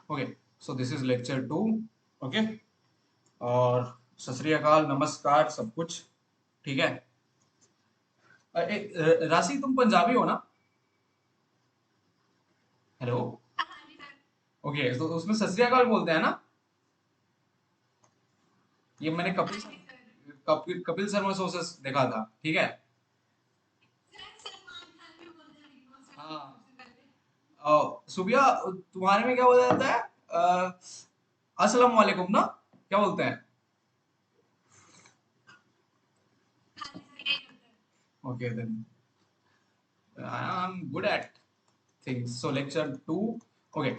Okay, so this is lecture 2। Okay, और सत श्री अकाल, नमस्कार, सब कुछ ठीक है। राशि, तुम पंजाबी हो ना? हेलो। ओके, तो उसमें सत श्री अकाल बोलते हैं ना? ये मैंने कपिल शर्मा शो से देखा था, ठीक है। हाँ। सुबिया, तुम्हारे में क्या बोला जाता है? अस्सलाम वालेकुम ना? क्या बोलते हैं? Okay then, I am good at things. So lecture 2। Okay,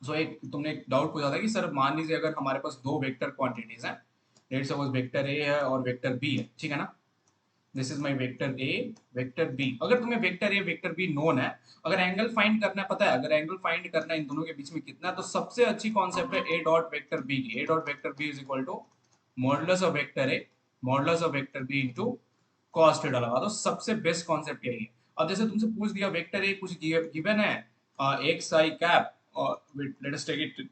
so एक तुमने एक डाउट पूछा था कि सर मान लीजिए अगर हमारे पास दो वेक्टर क्वांटिटीज हैं, लेट सपोज वेक्टर ए है और वेक्टर बी है, ठीक है ना। This is my vector A, vector B. अगर तुम्हें vector A vector B known है, अगर एंगल फाइंड करना है, पता है अगर एंगल फाइंड करना है इन दोनों के बीच में कितना है, तो सबसे अच्छी कॉन्सेप्ट है ए डॉट वेक्टर बी की। A dot vector B is equal to modulus of vector A modulus of vector B into cos theta लगा दो। सबसे बेस्ट कॉन्सेप्ट यही है। अब जैसे तुमसे पूछ दिया वेक्टर ए कुछ गिवन है, एक्स आई कैप, और let us take it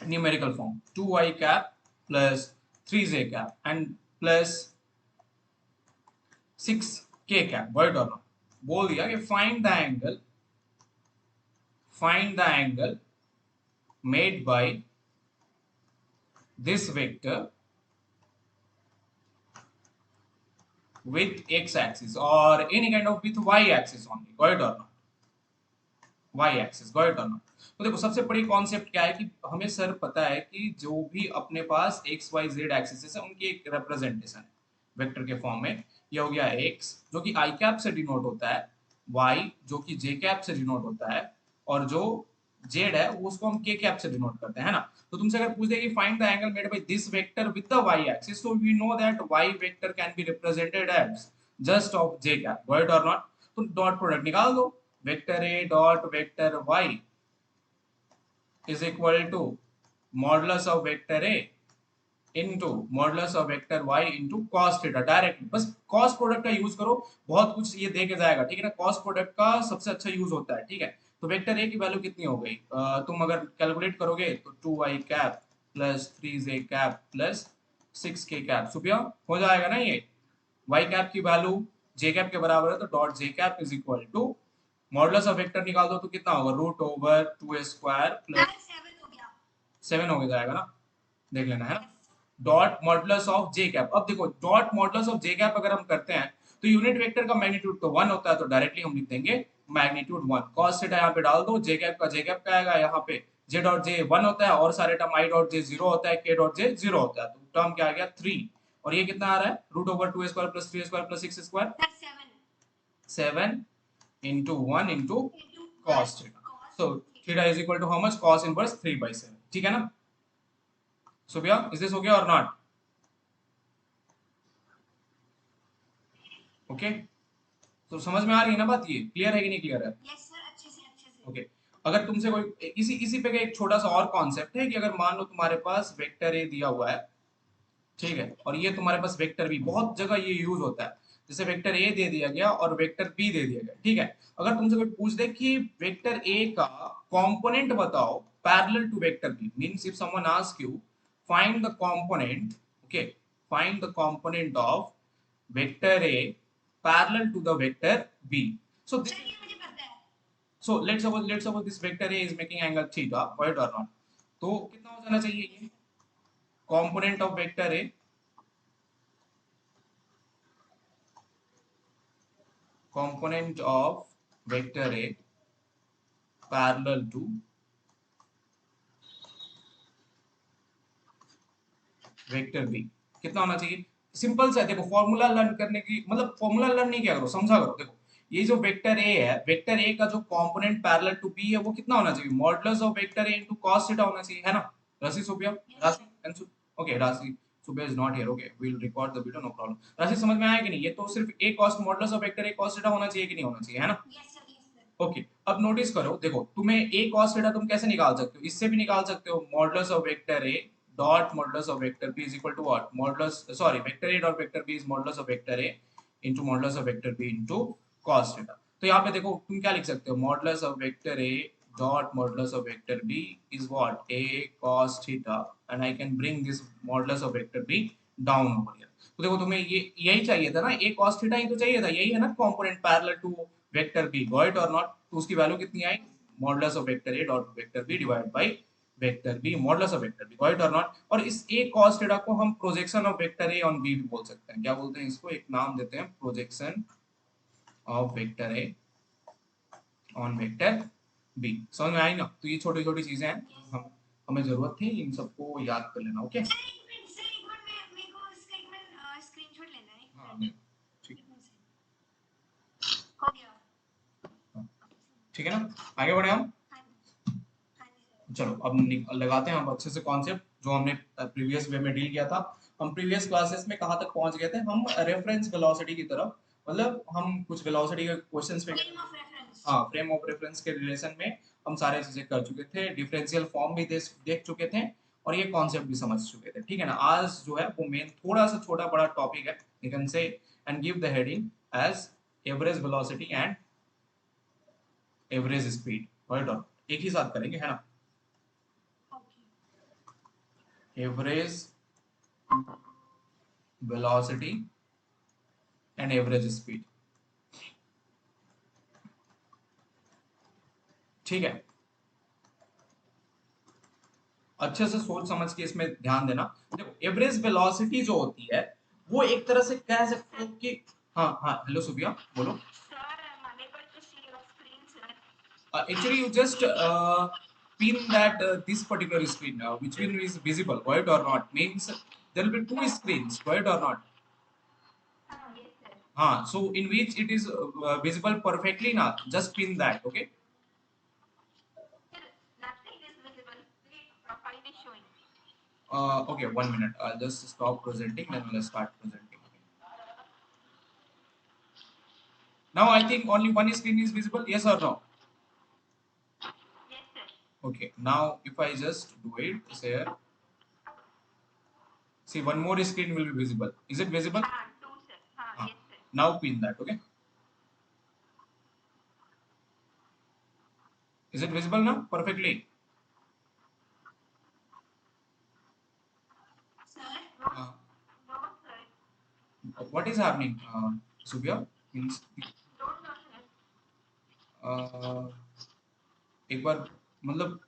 numerical form, 2i cap plus 3j cap and plus 6k cap, word और नॉट। बोल दिया कि find the angle made by this vector with x axis or any kind of with y axis only, got or not? y axis, got or not? तो देखो सबसे बड़ी concept क्या है कि हमें सर पता है कि जो भी अपने पास x y z एक्सिस है उनकी एक रिप्रेजेंटेशन है वेक्टर के फॉर्म में। ये हो गया x जो कि i कैप से डिनोट होता है, y जो कि j कैप से डिनोट होता है, और जो z है वो उसको हम k कैप से डिनोट करते हैं, है ना। तो तुमसे अगर पूछ दे कि find the angle made by this vector with the y axis, so we know that y vector can be represented as just of j cap, word और नॉट। तो डॉट प्रोडक्ट निकाल दो, vector a dot vector y is equal to modulus of vector a into modulus of vector y into cos theta. Directly बस cos product का use करो, बहुत कुछ ये दे के जाएगा, ठीक है ना। cos प्रोडक्ट का सबसे अच्छा यूज होता है, ठीक है। तो वेक्टर ए की वैल्यू कितनी हो गई, तुम अगर कैलकुलेट करोगे तो 2i cap plus 3j cap plus 6k cap, सुपिया हो जाएगा ना ये। y कैप की वैल्यू j कैप के बराबर है, तो dot j cap is equal to modulus of vector निकाल दो तो कितना होगा, रूट ओवर 2 स्क्वायर प्लस 7 हो जाएगा ना, देख लेना है ना। Dot modulus of J cap, अब देखो dot modulus of J cap अगर हम करते हैं तो यूनिट वेक्टर का मैग्नीट्यूड तो 1 होता है, तो डायरेक्टली हम लिख देंगे मैग्नीट्यूड 1। cos थीटा यहाँ पे डाल दो, जे कैप का आएगा यहाँ पे, जे डॉट जे 1 होता है और सारे टर्म आई डॉट जे 0 होता है, के डॉट जे 0 होता है, तो टर्म क्या आ गया 3। और ये कितना आ रहा है, root over 2 square plus 3 square plus 6 square, 7 into 1 into cos theta। So theta is equal to how much, cos inverse 3/7, ठीक है ना। So भैया is this okay or not? Okay, तो समझ में आ रही है ना बात, ये क्लियर है कि नहीं क्लियर है? यस सर, अच्छे से। ओके, अगर तुमसे कोई इसी इसी पे का एक छोटा सा और कॉन्सेप्ट है कि अगर मान लो तुम्हारे पास वेक्टर ए दिया हुआ है, ठीक है, और ये तुम्हारे पास वेक्टर बी, बहुत जगह ये यूज होता है। जैसे वेक्टर ए दे दिया गया और वेक्टर बी दे दिया गया, ठीक है। अगर तुमसे कोई पूछ दे कि वेक्टर ए का कंपोनेंट बताओ parallel to vector B, means if someone ask you find the component, okay, find the component of vector A parallel to the vector B. So this, sir ये मुझे पता है। so let's suppose this vector a is making angle theta, right or not? तो कितना हो जाना चाहिए ये component of vector a, component of vector A parallel to vector B, कितना होना चाहिए? सिंपल सा है, देखो फॉर्मूला लर्न करने की मतलब फॉर्मूला लर्न नहीं किया करो, समझा करो। देखो ये जो वेक्टर ए है, वेक्टर ए का जो कंपोनेंट पैरेलल टू बी है वो कितना होना चाहिए, modulus of vector A into cos theta होना चाहिए, है ना। Rashi Subia, Rashi okay, Rashi Subia is not here, okay we will record the video, no problem. Rashi समझ में आया कि नहीं, ये तो सिर्फ A cos modulus of vector A cos theta होना चाहिए कि नहीं होना चाहिए, है ना। Yes sir, yes sir. Okay, अब नोटिस करो, देखो तुम्हें ए cos थीटा तुम कैसे निकाल सकते हो, इससे भी निकाल सकते हो, modulus of vector A dot modulus of vector B is equal to what, modulus sorry vector A dot vector B is modulus of vector A into modulus of vector B into cos theta. तो यहाँ पे देखो तुम क्या लिख सकते हो, modulus of vector A dot modulus of vector b is what a cos theta and I can bring this modulus of vector b down over here. तो देखो तुम्हें ये यही चाहिए था ना, a cos theta ही तो चाहिए था, यही है ना component parallel to vector b, got it और नॉट? तो उसकी वैल्यू कितनी आई? Modulus of vector a dot vector b divide by vector b modulus of vector b, got it और नॉट? और इस a cos theta को हम projection of vector a on b भी बोल सकते हैं। क्या बोलते हैं इसको? एक नाम देते हैं, projection of vector a on vector B. समझ में आई ना? तो ये छोटी छोटी चीजें हैं, हम हमें जरूरत थी इन सबको याद कर लेना। ओके सर एक मिनट, सर एक मिनट, मैं मेरे को इसका एक मिनट स्क्रीनशॉट लेना है। हाँ ठीक हो गया। ठीक है ना, आगे बढ़े हम। हाँ जी, हाँ जी सर। चलो अब लगाते हैं हम अच्छे से कॉन्सेप्ट जो हमने प्रीवियस वे में डील किया था। हम प्रीवियस क्लासेस में कहाँ तक पहुंच गए थे? हम रेफरेंस वेलोसिटी की तरफ, मतलब हम कुछ वेलोसिटी के क्वेश्चंस पे, फ्रेम ऑफ रेफरेंस। हाँ फ्रेम ऑफ रेफरेंस के रिलेशन में हम सारे चीजें कर चुके थे, डिफरेंशियल फॉर्म भी देख चुके थे और ये कॉन्सेप्ट भी समझ चुके थे। ठीक है ना? आज जो है वो मेन थोड़ा सा छोटा बड़ा टॉपिक है, you can say and give the heading as average velocity and average speed, right? एक ही साथ करेंगे, है ना? Okay. Average velocity and average speed, ठीक है? अच्छे से सोच समझ के इसमें ध्यान देना। देखो एवरेज वेलोसिटी जो होती है वो एक तरह से कह सकते हो कि, हाँ हाँ हेलो सुबिया बोलो। Actually you just pin that this particular screen which one is visible, right or not? Means there will be two screens, right or not? हाँ, so in which it is visible perfectly ना, just pin that, okay? Okay, 1 minute. I'll just stop presenting, then we'll start presenting. Now I think only one screen is visible, yes or no? Okay, now if I just do it, say, see one more screen will be visible. Is it visible? Now pin that, okay? Is it visible now perfectly? Sir What is happening, Subhya? Means एक बार मतलब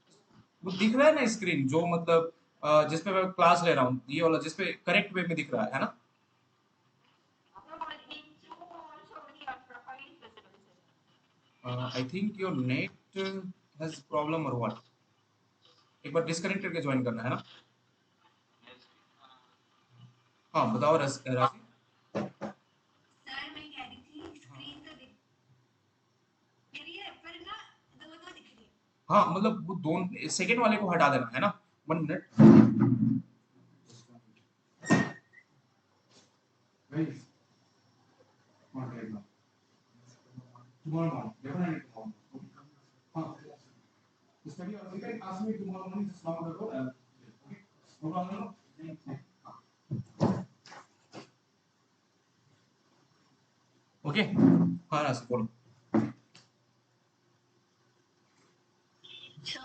वो दिख रहा है ना screen जो मतलब जिस पे मैं क्लास ले रहा हूँ, ये वाला जिस पे करेक्ट वे में दिख रहा है ना? I think your net has problem और व्हाट? एक बार डिस्कनेक्ट करके ज्वाइन करना है ना? हाँ बताओ राशि। सर मैं कह रही थी स्क्रीन तो दिख रही है पर ना दो दो दिख रही है। हाँ मतलब वो दोनों सेकंड वाले को हटा देना है ना, 1 minute. Tomorrow morning, definitely tomorrow morning. Study or you can ask me tomorrow morning, just knock the door and okay, no problem. Okay हाँ राशि बोलो। सर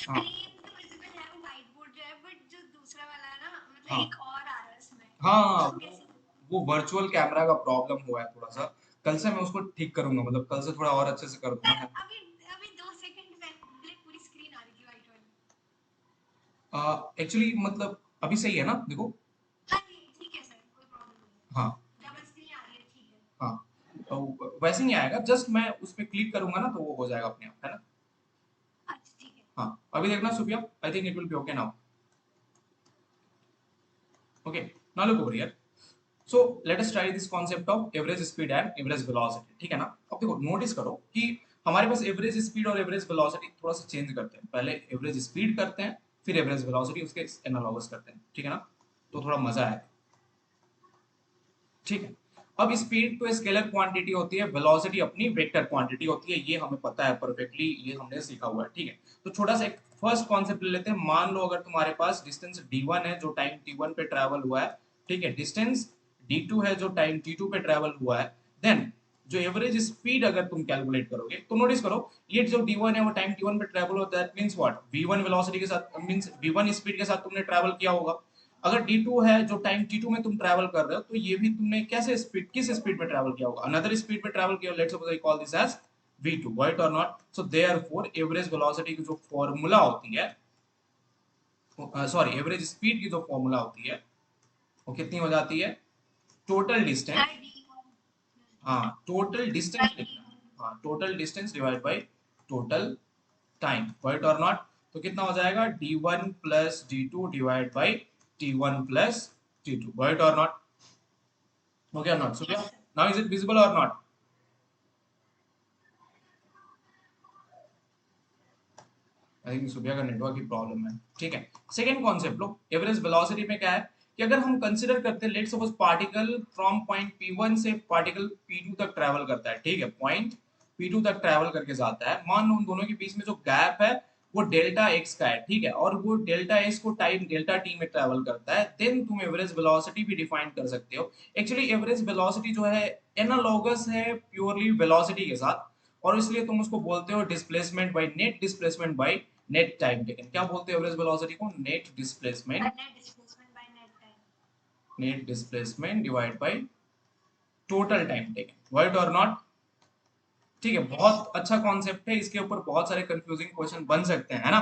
हाँ स्क्रीन तो विजिबल है, वो व्हाइट बोर्ड जो है, बट जो दूसरा वाला है ना मतलब हाँ एक और आ रहा है उसमें। हाँ तो कैसे? वो वर्चुअल कैमरा का प्रॉब्लम हुआ है थोड़ा सा, कल से मैं उसको ठीक करूंगा, मतलब कल से थोड़ा और अच्छे से कर सर दूंगा। अभी अभी 2 सेकंड पहले पूरी स्क्रीन आ रही थी व्हाइट वाली। एक्चुअली मतलब अभी सही है ना? देखो हाँ जी ठीक है सर, कोई प्रॉब्लम नहीं है। हाँ डबल स्क्रीन आ रही है, ठीक है। हाँ, तो वैसे नहीं आएगा, जस्ट मैं उस पर क्लिक करूंगा ना तो वो हो जाएगा अपने आप, है ना? अच्छा ठीक है। हाँ अभी देखना Supriya, I think it will be okay now. Okay now look over here. So let us try this concept of average speed and average velocity, ठीक है ना? अब देखो नोटिस करो कि हमारे पास एवरेज स्पीड और एवरेज वेलोसिटी थोड़ा सा चेंज करते हैं, पहले एवरेज स्पीड करते हैं फिर एवरेज वेलोसिटी उसके एनालॉगस करते हैं, ठीक है ना? तो थोड़ा मजा आएगा, ठीक है? अब स्पीड तो स्केलर क्वांटिटी होती है, वेलोसिटी अपनी वेक्टर क्वांटिटी होती है, ये हमें पता है परफेक्टली, ये हमने सीखा हुआ है, ठीक है? तो छोटा सा एक फर्स्ट कॉन्सेप्ट ले लेते हैं। मान लो अगर तुम्हारे पास डिस्टेंस d1 है जो टाइम t1 पे ट्रैवल हुआ है, ठीक है? डिस्टेंस d2 है जो टाइम t2 पे ट्रैवल हुआ है, देन जो एवरेज स्पीड अगर तुम कैलकुलेट करोगे तो नोटिस करो, ये जो d1 है वो टाइम t1 पे ट्रेवल होता है, that means what, v1 velocity के साथ मींस v1 स्पीड के साथ तुमने ट्रैवल किया होगा। अगर d2 है जो टाइम t2 में तुम ट्रैवल कर रहे हो, तो ये भी तुमने कैसे स्पीड, किस स्पीड में ट्रैवल किया होगा, अनदर स्पीड में ट्रैवल किया, let's suppose I call this as v2, right और not. So therefore average velocity की जो फॉर्मूला होती है, सॉरी एवरेज स्पीड की जो फॉर्मूला होती है वो कितनी हो जाती है, टोटल डिस्टेंस, सर d1 हाँ टोटल डिस्टेंस सर लिखना है, d1 हाँ total distance divide by total time, right और नॉट। तो कितना हो जाएगा, d1 plus d2 divide by t1 plus t2, right और नॉट। ओके और not, so yes sir now is it visible और नॉट। आई थिंक सुबह का नेटवर्क की प्रॉब्लम है, ठीक है। सेकंड कॉन्सेप्ट लो, एवरेज वेलोसिटी में क्या है कि अगर हम कंसीडर करते हैं, let's suppose particle from point P1 से पार्टिकल P2 तक ट्रैवल करता है, ठीक है, पॉइंट P2 तक ट्रैवल करके जाता है, मान लो उन दोनों के बीच में जो गैप है वो डेल्टा x का है, ठीक है, और वो डेल्टा x को टाइम डेल्टा t में ट्रैवल करता है, देन तुम एवरेज वेलोसिटी भी डिफाइन कर सकते हो। एक्चुअली एवरेज वेलोसिटी जो है एनालॉगस है प्योरली वेलोसिटी के साथ, और इसलिए तुम उसको बोलते हो displacement by net displacement by net time taken. क्या बोलते हैं एवरेज वेलोसिटी को, net displacement by net time net displacement divide by total time taken, right और नॉट। ठीक है, yes बहुत अच्छा कॉन्सेप्ट है, इसके ऊपर बहुत सारे कंफ्यूजिंग क्वेश्चन बन सकते हैं, है ना।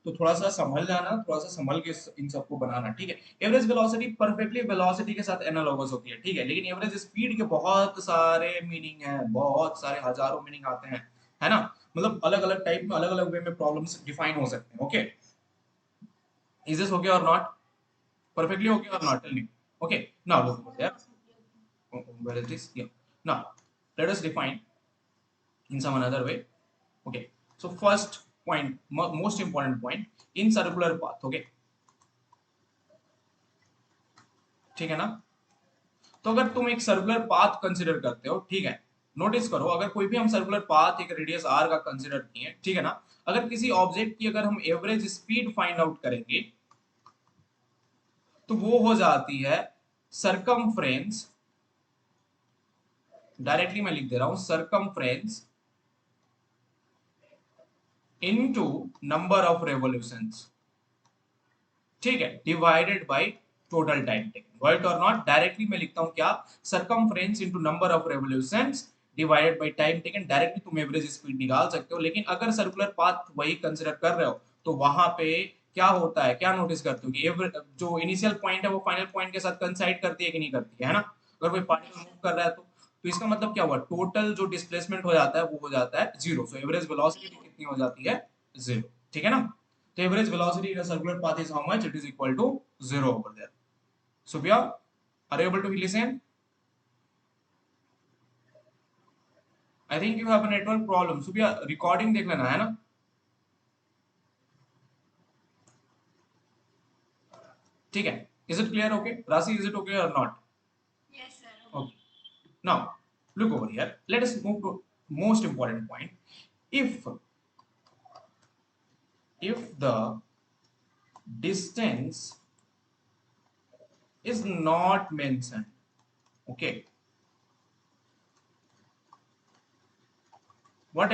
तो थोड़ा सा संभल जाना, थोड़ा सा संभल के इन सबको बनाना, ठीक है। एवरेज वेलोसिटी परफेक्टली वेलोसिटी के साथ एनालॉगस होती है, ठीक है, लेकिन एवरेज स्पीड के बहुत सारे मीनिंग है, बहुत सारे हजारों मीनिंग आते हैं, है ना। मतलब अलग अलग टाइप में अलग अलग वे में प्रॉब्लम्स डिफाइन हो सकते हैं। ओके, इज दिस ओके और not, perfectly okay or yes not, sir tell me। Okay, now yes look sir over that's there. perfectly okay Where it is, yeah, now let us define in some another way। Okay, so first point, most important point, in circular path, okay, ठीक है ना। तो अगर तुम एक circular path consider करते हो, ठीक है, नोटिस करो अगर कोई भी हम सर्कुलर पाथ एक रेडियस r का कंसिडर किए, ठीक है ना, अगर किसी ऑब्जेक्ट की अगर हम एवरेज स्पीड फाइंड आउट करेंगे तो वो हो जाती है सरकमफ्रेंस, डायरेक्टली मैं लिख दे रहा हूं circumference into number of revolutions, ठीक है, divided by total time taken, right और नॉट। डायरेक्टली मैं लिखता हूं क्या, circumference into number of revolutions divided by time taken, directly तुम एवरेज स्पीड निकाल सकते हो। लेकिन अगर सर्कुलर पाथ वही कंसीडर कर रहे हो तो वहां पे क्या होता है, क्या नोटिस करते हो कि जो इनिशियल पॉइंट है वो फाइनल पॉइंट के साथ कंसाइड करती है कि नहीं करती है ना। अगर कोई पार्टिकल yes sir मूव कर रहा है तो इसका मतलब क्या हुआ, टोटल जो डिस्प्लेसमेंट हो जाता है वो हो जाता है जीरो, सो एवरेज वेलोसिटी भी zero कितनी हो जाती है, जीरो, ठीक है ना। The average velocity in a circular path is how much? It is equal to zero over there. Subhya, are you able to listen? I think you have a network problem. Subhya, recording देख लेना है ना। ठीक है, is it clear? Okay, Rasi, is it okay or not? yes sir okay Okay. Now, look over here. Let us move to most important point. If if the distance is not mentioned, okay, what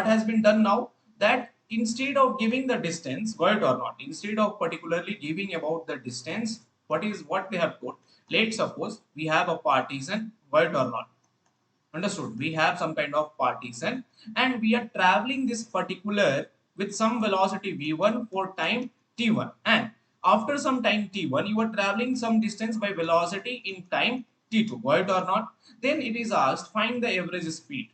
has been done now, that instead of giving the distance, right or not, instead of particularly giving about the distance, what they have told, let's suppose we have a partition, right or not, understood, we have some kind of partition and we are traveling this particular with some velocity v1 for time t1, and after some time t1 you are traveling some distance by velocity in time t2, right or not, then it is asked find the average speed.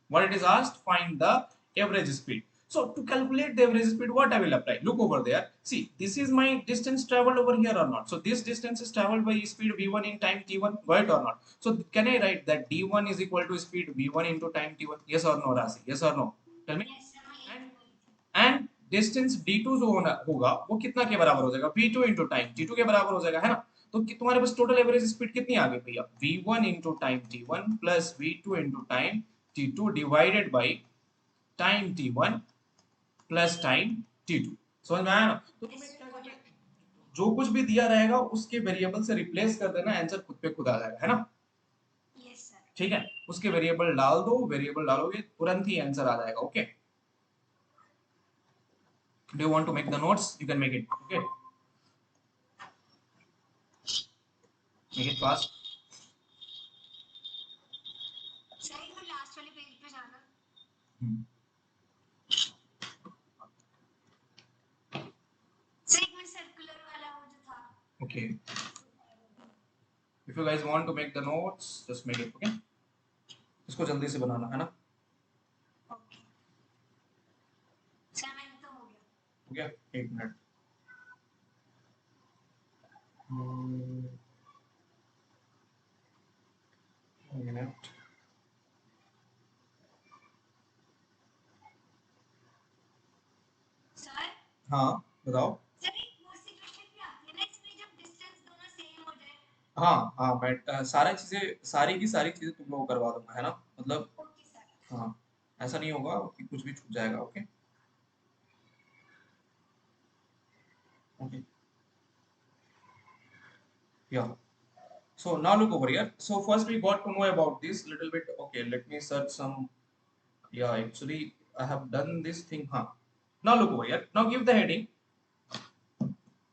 What it is asked, find the average speed. So to calculate the average speed, what I will apply, look over there, see this is my distance traveled over here or not, so this distance is traveled by speed v1 in time t1, right or not. So can I write that d1 is equal to speed v1 into time t1, yes or no Rasi, yes or no, tell me। yes sir मैं यही and तो बोली थी and distance d2 जो होना होगा वो कितना के बराबर हो जाएगा, v2 into time t2 के बराबर हो जाएगा, है ना। तो तुम्हारे पास टोटल एवरेज स्पीड कितनी आ गई भैया, v1 into time t1 plus v2 into time t2 divided by time t1 plus time t2। समझ में आया ना। तो तुम्हें yes क्या got करना है, it जो कुछ भी दिया रहेगा उसके वेरिएबल से रिप्लेस कर देना, आंसर खुद पे खुद आ जाएगा, है ना। yes sir ठीक है, उसके वेरिएबल डाल दो, वेरिएबल डालोगे तुरंत ही आंसर आ जाएगा। Okay, do you want to make the notes? You can make it. Okay, make it fast. Sir एक मिनट लास्ट वाले पेज पे जाना। सर एक मिनट सर्कुलर वाला वो जो था। Okay, if you guys want to make the notes just make it. Okay, इसको जल्दी से बनाना है ना। ओके 7 तो हो गया। हो गया, एक मिनट। मिनट। सर हाँ बताओ। सर एक वो सिचुएशन भी आती है ना इसमें जब डिस्टेंस दोनों सेम हो जाए। हाँ हाँ, मैं सारी चीजें, सारी की सारी चीजें तुम लोग को करवा दूंगा, है ना, मतलब। Okay sir. हाँ, ऐसा नहीं होगा कि कुछ भी छूट जाएगा। ओके ओके, या so now look over here. So first we got to know about this little bit. Okay, let me search some. Yeah, actually I have done this thing. Huh, now look over here. Now give the heading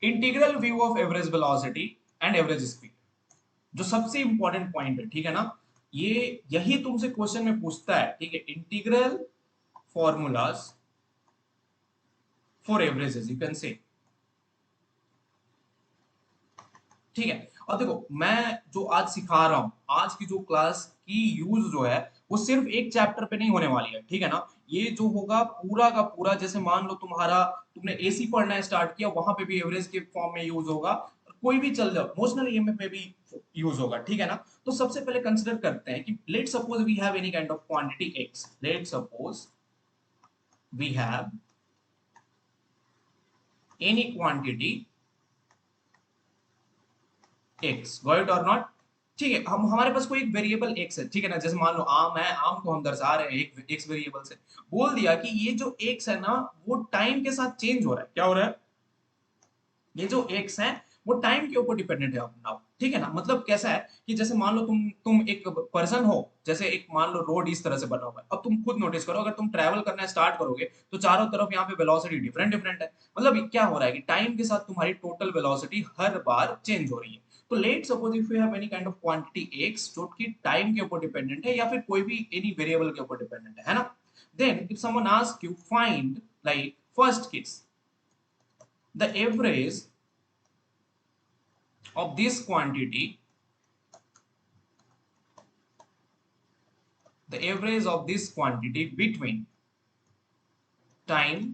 integral view of average velocity and average speed. जो सबसे important point है, ठीक है ना, ये यही तुमसे question में पूछता है। ठीक है, integral formulas for averages, you can से। ठीक है, और देखो मैं जो आज सिखा रहा हूं, आज की जो क्लास की यूज जो है वो सिर्फ एक चैप्टर पे नहीं होने वाली है। ठीक है ना, ये जो होगा पूरा का पूरा, जैसे मान लो तुम्हारा, तुमने एसी पढ़ना स्टार्ट किया, वहां पे भी एवरेज के फॉर्म में यूज होगा। कोई भी चल जाओ, मोशनल ईएमएफ में भी यूज होगा। ठीक है ना, तो सबसे पहले कंसिडर करते हैं कि let suppose we have any kind of quantity x. Let suppose we have any quantity x, got it और नॉट। ठीक है, हम हमारे पास कोई एक वेरिएबल एक्स है। ठीक है ना, जैसे मान लो आम है, आम को हम दर्शा रहे हैं एक एक्स वेरिएबल से। बोल दिया कि ये जो एक्स है ना, वो टाइम के साथ चेंज हो रहा है। क्या हो रहा है? ये जो एक्स है वो टाइम के ऊपर डिपेंडेंट है अपना। ठीक है ना, मतलब कैसा है कि जैसे मान लो तुम एक पर्सन हो, जैसे एक मान लो रोड इस तरह से बना हुआ है। अब तुम खुद नोटिस करो, अगर तुम ट्रैवल करना स्टार्ट करोगे तो चारों तरफ यहाँ पे वेलोसिटी डिफरेंट डिफरेंट है। मतलब क्या हो रहा है कि टाइम के साथ तुम्हारी टोटल वेलोसिटी हर बार चेंज हो रही है। तो let suppose if you have any kind of quantity x जो कि टाइम के ऊपर डिपेंडेंट है या फिर कोई भी एनी वेरिएबल के ऊपर डिपेंडेंट है ना। Then if someone ask you find, like first case, the average of this quantity, the average of this quantity between time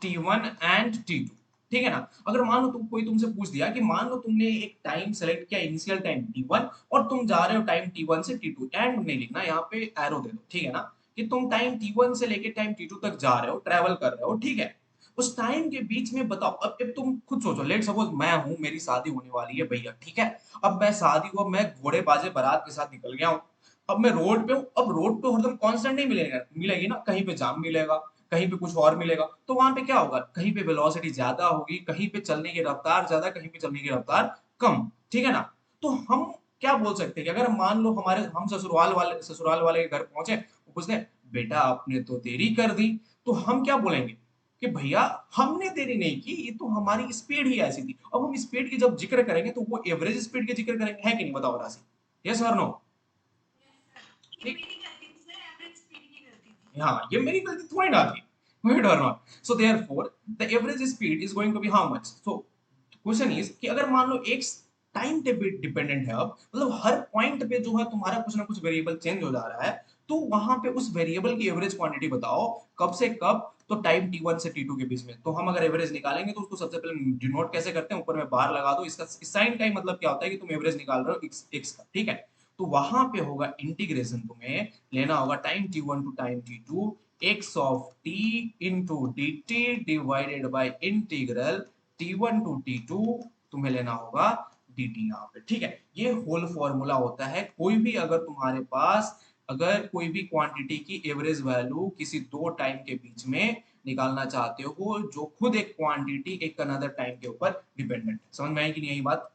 t1 and t2। ठीक है ना, अगर मान लो तुम कोई तुमसे पूछ दिया कि मान लो तुमने एक टाइम सेलेक्ट किया, इनिशियल टाइम t1, और तुम जा रहे हो टाइम t1 से t2, एंड नहीं लिखना, यहाँ पे एरो दे दो। ठीक है ना, कि तुम टाइम t1 से लेके टाइम t2 तक जा रहे हो, ट्रेवल कर रहे हो। ठीक है, उस टाइम के बीच में बताओ। अब तुम खुद सोचो, लेट सपोज मैं हूं, मेरी शादी होने वाली है भैया। ठीक है, अब मैं शादी हुआ, मैं घोड़े बाजे बारात के साथ निकल गया हूँ। अब मैं रोड पे हूँ। अब रोड पे हरदम कांस्टेंट नहीं मिलेगा, मिलेगी ना, कहीं पे जाम मिलेगा, कहीं पे कुछ और मिलेगा। तो वहां पे क्या होगा, कहीं पे वेलोसिटी ज्यादा होगी, कहीं पे चलने की रफ्तार ज्यादा, कहीं पे चलने की रफ्तार कम। ठीक है ना, तो हम क्या बोल सकते हैं कि अगर मान लो हम ससुराल वाले के घर पहुंचे, वो पूछते हैं बेटा आपने तो देरी कर दी, तो हम क्या बोलेंगे कि भैया हमने देरी नहीं की, ये तो हमारी स्पीड ही ऐसी थी। अब हम स्पीड की जब जिक्र करेंगे तो वो एवरेज स्पीड के जिक्र करेंगे, है कि नहीं, बताओ राशि। यस और नो? ये मेरी गलती थी सर, एवरेज स्पीड की गलती थी। हाँ, ये मेरी गलती थोड़ी ना थी। Right or not? So therefore, the average speed is going to be how much? So question is कि अगर मान लो एक टाइम डिपेंडेंट है, अब मतलब हर पॉइंट पे जो है तुम्हारा कुछ ना कुछ वेरिएबल चेंज हो जा रहा है, तो वहां पे उस वेरिएबल की एवरेज क्वांटिटी बताओ, कब से कब, तो टाइम t1 से t2 के बीच में। तो हम अगर एवरेज निकालेंगे तो उसको सबसे पहले डिनोट कैसे करते हैं, ऊपर में बार लगा दो। इसका साइन टाइम मतलब क्या होता है कि तुम एवरेज निकाल रहे हो x का। ठीक है, तो वहां पे होगा इंटीग्रेशन, तुम्हें लेना होगा time t1 to time t2, x of t into dt divided by integral t1 to t2, तुम्हें लेना होगा dt यहाँ पे। ठीक है, ये होल फॉर्मूला होता है। कोई भी अगर तुम्हारे पास, अगर कोई भी क्वांटिटी की एवरेज वैल्यू किसी दो टाइम के बीच में निकालना चाहते हो, जो खुद एक क्वांटिटी एक अनदर टाइम के ऊपर डिपेंडेंट है। समझ में आई कि नहीं आई बात?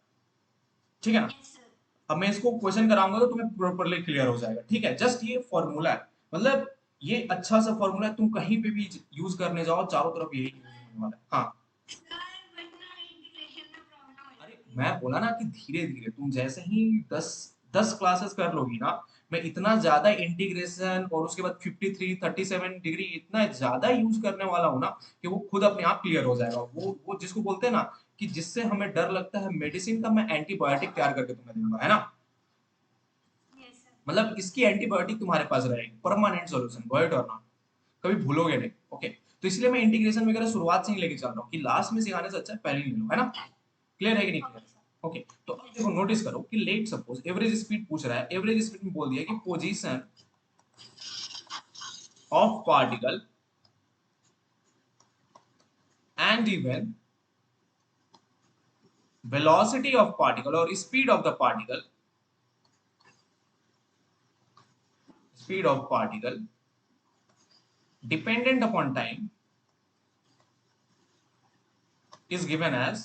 ठीक है ना, यस सर। हमें इसको क्वेश्चन कराऊंगा तो तुम्हें प्रॉपरली क्लियर हो जाएगा, ठीक है। जस्ट ये फॉर्मूला है, मतलब ये अच्छा सा फॉर्मूला है, तुम कहीं पे भी यूज करने जाओ चारों तरफ यही यूज होने वाला है। हाँ, सर बट ना इंटीग्रेशन में प्रॉब्लम हो अरे जाती मैं है। बोला ना कि धीरे धीरे तुम जैसे ही 10 क्लासेस कर लोगी ना, मैं इतना ज्यादा इंटीग्रेशन और उसके बाद 53 37 डिग्री इतना ज्यादा यूज करने वाला हूँ ना कि वो खुद अपने आप क्लियर हो जाएगा। वो जिसको बोलते हैं ना कि जिससे हमें डर लगता है मेडिसिन का, मैं एंटीबायोटिक तैयार करके तुम्हें दूंगा, है ना। Yes sir. मतलब इसकी एंटीबायोटिक तुम्हारे पास रहेगी, परमानेंट सॉल्यूशन, गो इट और नॉट, कभी भूलोगे नहीं। ओके, तो इसलिए मैं इंटीग्रेशन वगैरह शुरुआत से ही लेके चल रहा हूँ कि लास्ट में सिखाने से अच्छा है पहले ही ले लो, है ना। क्लियर है कि नहीं क्लियर? Okay sir. ओके, तो अब यस देखो नोटिस करो कि लेट सपोज एवरेज स्पीड पूछ रहा है, एवरेज स्पीड में बोल दिया कि position of particle and even velocity of particle और speed of the particle, speed of particle dependent upon time is given as,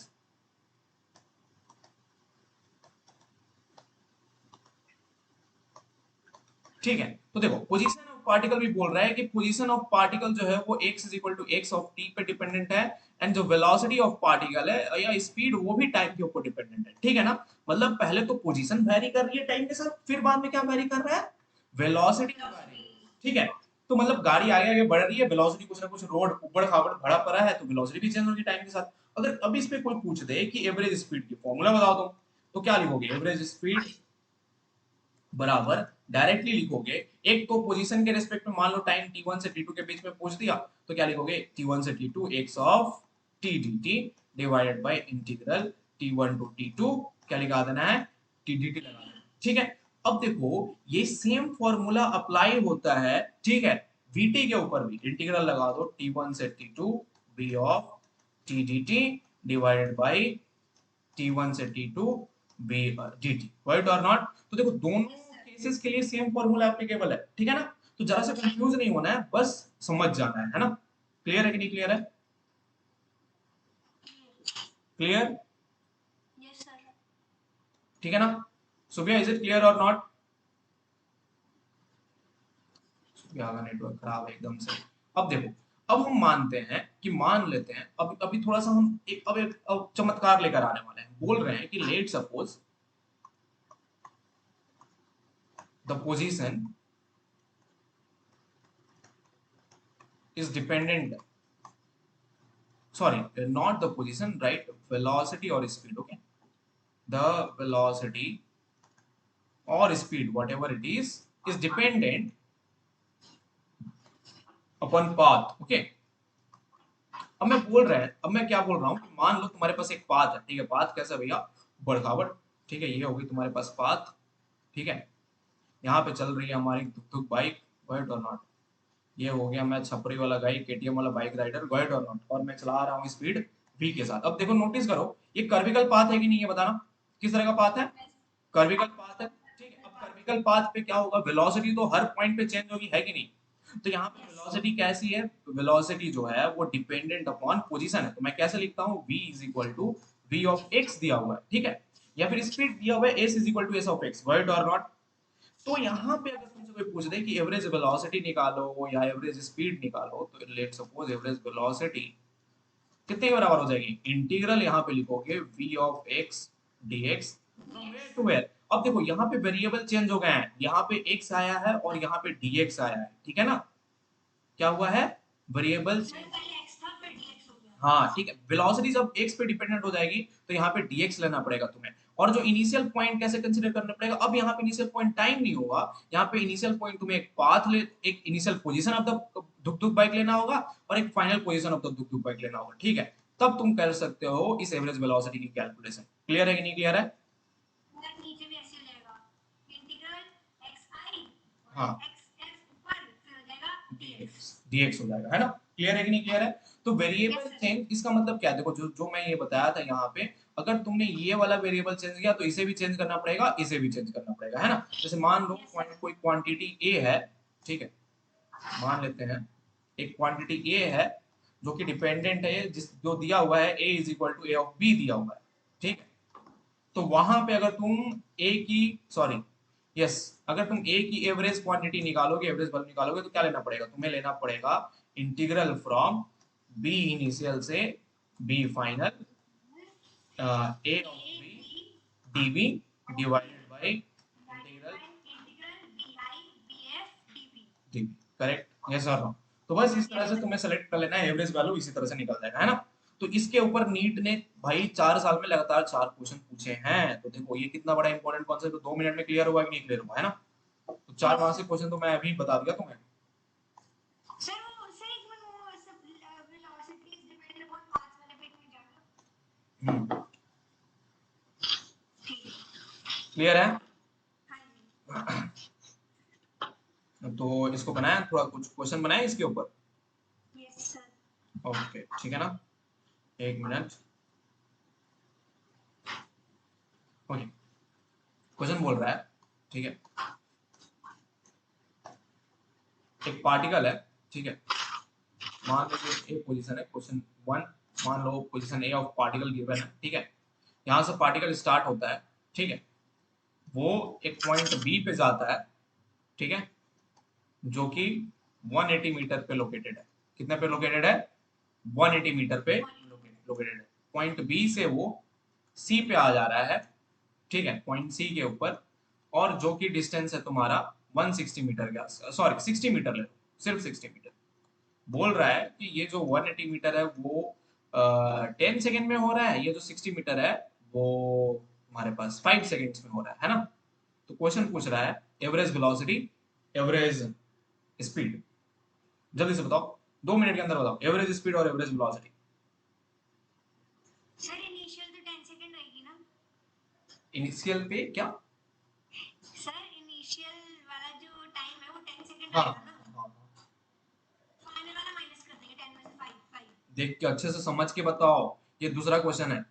ठीक है। तो देखो पोजीशन ऑफ पार्टिकल भी बोल रहा है कि पोजीशन ऑफ पार्टिकल जो है वो x is equal to x of t पे डिपेंडेंट है, एंड जो वेलोसिटी ऑफ पार्टिकल है या स्पीड वो भी टाइम के ऊपर डिपेंडेंट है, ठीक है ना। मतलब पहले तो पोजीशन वेरी कर रही है टाइम के साथ, फिर बाद में क्या वेरी कर रहा है, वेलोसिटी भी वेरी, वेलोसिटी। ठीक है। तो मतलब गाड़ी आगे आगे बढ़ रही है, वेलोसिटी कुछ ना कुछ रोड ऊबड़ खाबड़ भरा पड़ा है, तो वेलोसिटी भी चेंज होगी टाइम के साथ। अगर अब इस पे कोई पूछ दे कि एवरेज स्पीड की फॉर्मूला बताओ तो क्या लिखोगे, एवरेज स्पीड बराबर डायरेक्टली लिखोगे, एक तो पोजीशन के रेस्पेक्ट में मान लो टाइम t1 से t2 के बीच में पूछ दिया, तो क्या लिखोगे t1 से t2 x of t dt divided by integral t1 to t2, क्या लिखा देना है, t dt लगा देना, ठीक है। अब देखो ये सेम फॉर्मूला अप्लाई होता है, ठीक है, vt के ऊपर भी, इंटीग्रल लगा दो t1 से t2 v of t dt divided bye T1 से T2 B dt, राइट और नॉट। तो देखो दोनों यस सर। केसेस के लिए सेम फॉर्मूला एप्लीकेबल है, ठीक है ना। तो जरा से कंफ्यूज नहीं होना है, बस समझ जाना है ना। क्लियर है कि नहीं क्लियर है? Clear, yes sir. ठीक है ना। सुबह इज इट क्लियर और नॉट? सुबह का नेटवर्क खराब है एकदम से। अब देखो, अब हम मानते हैं कि मान लेते हैं, अभी अभी थोड़ा सा हम अब चमत्कार लेकर आने वाले हैं, बोल रहे हैं कि let suppose the position is dependent, sorry, not the position, right, velocity or speed, okay, the velocity or speed whatever it is dependent upon path, okay। अब मैं बोल रहे हैं, अब मैं क्या बोल रहा हूँ कि मान लो तुम्हारे पास एक पाथ है, ठीक है, पाथ कैसा भैया, बड़खावट, ठीक है, ये होगी तुम्हारे पास पाथ, ठीक है। यहाँ पे चल रही है हमारी धुक धुक बाइक, राइट और नॉट, ये हो गया मैं छपरी वाला गाई, केटीएम वाला बाइक राइडर, गॉइट और नॉट, और मैं चला रहा हूँ स्पीड v के साथ। अब देखो नोटिस करो, ये कर्विकल पाथ है कि नहीं, ये बताना किस तरह का पाथ है, कर्विकल पाथ है, ठीक है। अब कर्विकल पाथ पे क्या होगा, वेलोसिटी तो हर पॉइंट पे चेंज होगी, है कि नहीं। तो यहाँ पे यस। वेलोसिटी कैसी है, वेलोसिटी जो है वो डिपेंडेंट अपॉन पोजीशन है, तो मैं कैसे लिखता हूँ, v is equal to v of x दिया हुआ है, ठीक है, या फिर स्पीड दिया हुआ है s is equal to s of x, right और नॉट। तो यहाँ पे अगर तुमसे कोई पूछ दे कि एवरेज वेलोसिटी निकालो या एवरेज स्पीड निकालो, तो लेट सपोज एवरेज वेलोसिटी कितने के बराबर हो जाएगी, इंटीग्रल यहाँ पे लिखोगे v of x dx from where to where. अब देखो यहाँ पे वेरिएबल चेंज हो गए हैं, यहाँ पे x आया है और यहाँ पे dx आया है, ठीक है ना। क्या हुआ है, वेरिएबल सर चेंज, पहले एक्स था फिर डीएक्स हो गया। हाँ ठीक है, वेलोसिटी जब x पे डिपेंडेंट हो जाएगी तो यहाँ पे dx लेना पड़ेगा तुम्हें। और जो इनिशियल पॉइंट कैसे कंसीडर करना पड़ेगा, अब यहाँ पे इनिशियल पॉइंट टाइम नहीं होगा, यहाँ पे इनिशियल पॉइंट तुम्हें एक पाथ ले, एक इनिशियल पोजीशन ऑफ द धुक धुक बाइक लेना होगा और एक फाइनल पोजीशन ऑफ द धुक धुक बाइक लेना होगा, ठीक है। तब तुम कर सकते हो इस एवरेज वेलोसिटी की कैलकुलेशन। क्लियर है कि नहीं क्लियर है? सर नीचे भी ऐसे हो जाएगा, इंटीग्रल एक्स आई और हाँ, एक्स एफ ऊपर फिर हो जाएगा डीएक्स। dx हो जाएगा, है ना। क्लियर है कि नहीं क्लियर है? तो यस वेरिएबल सर। चेंज इसका मतलब क्या है, देखो जो जो मैं ये बताया था यहाँ पे, अगर तुमने ये वाला वेरिएबल चेंज किया तो इसे भी चेंज करना पड़ेगा, इसे भी चेंज करना पड़ेगा, है ना। जैसे मान लो यस सर। कोई क्वांटिटी a है, ठीक है, मान लेते हैं एक क्वांटिटी a है जो कि डिपेंडेंट है, जिस जो दिया हुआ है a is equal to a of b दिया हुआ है, ठीक है। तो वहां पे अगर तुम ए की सॉरी यस अगर तुम ए की एवरेज क्वांटिटी निकालोगे, एवरेज वैल्यू निकालोगे, तो क्या लेना पड़ेगा? तुम्हें लेना पड़ेगा इंटीग्रल फ्रॉम बी इनिशियल से b final a of b db divided by integral db. Correct? Yes और नो? तो बस इस तरह से तुम्हें सेलेक्ट कर लेना है, एवरेज वैल्यू इसी तरह से निकल जाएगा, है ना? तो इसके ऊपर नीट ने भाई 4 साल में लगातार 4 क्वेश्चन पूछे हैं। तो देखो ये कितना बड़ा इंपॉर्टेंट कॉन्सेप्ट, तो 2 मिनट में क्लियर हुआ कि नहीं क्लियर हुआ, है ना? तो 4 5 से क्वेश्चन तो मैं अभी बता दिया तुम्हें। सर वो सर एक मिनट वो सब velocity is dependent upon paths वाले पे कोई जाना ठीक है क्लियर है? हाँ जी तो इसको बनाया, थोड़ा कुछ क्वेश्चन बनाए इसके ऊपर। यस सर ओके ठीक है ना, एक मिनट। ओके क्वेश्चन बोल रहा है, ठीक है, एक पार्टिकल है, ठीक है, मान लीजिए एक पोजीशन है, क्वेश्चन 1, मान लो position A of particle given है, ठीक है, यहाँ से पार्टिकल स्टार्ट होता है, ठीक है, वो एक पॉइंट बी पे जाता है, ठीक है, जो कि 180 मीटर पे लोकेटेड है। कितने पे लोकेटेड है? 180 मीटर पे लोकेटेड है। पॉइंट बी से वो सी पे आ जा रहा है, ठीक है, पॉइंट सी के ऊपर, और जो कि डिस्टेंस है तुम्हारा 160 मीटर के आस, सॉरी 60 मीटर ले लो, सिर्फ 60 मीटर। बोल रहा है कि ये जो 180 मीटर है वो 10 सेकेंड में हो रहा है, ये जो 60 मीटर है वो हमारे पास 5 सेकेंड्स में हो रहा है ना? तो क्वेश्चन पूछ रहा है एवरेज वेलोसिटी, एवरेज स्पीड। जल्दी से बताओ, 2 मिनट के अंदर बताओ एवरेज स्पीड और एवरेज वेलोसिटी। सर इनिशियल तो 10 सेकंड रहेगी ना इनिशियल पे क्या? सर इनिशियल वाला जो टाइम है वो 10 सेकंड हाँ रहेगा ना हाँ, फाइनल वाला माइनस कर देंगे 10 में से 5 5 देख के अच्छे से समझ के बताओ, ये दूसरा क्वेश्चन है।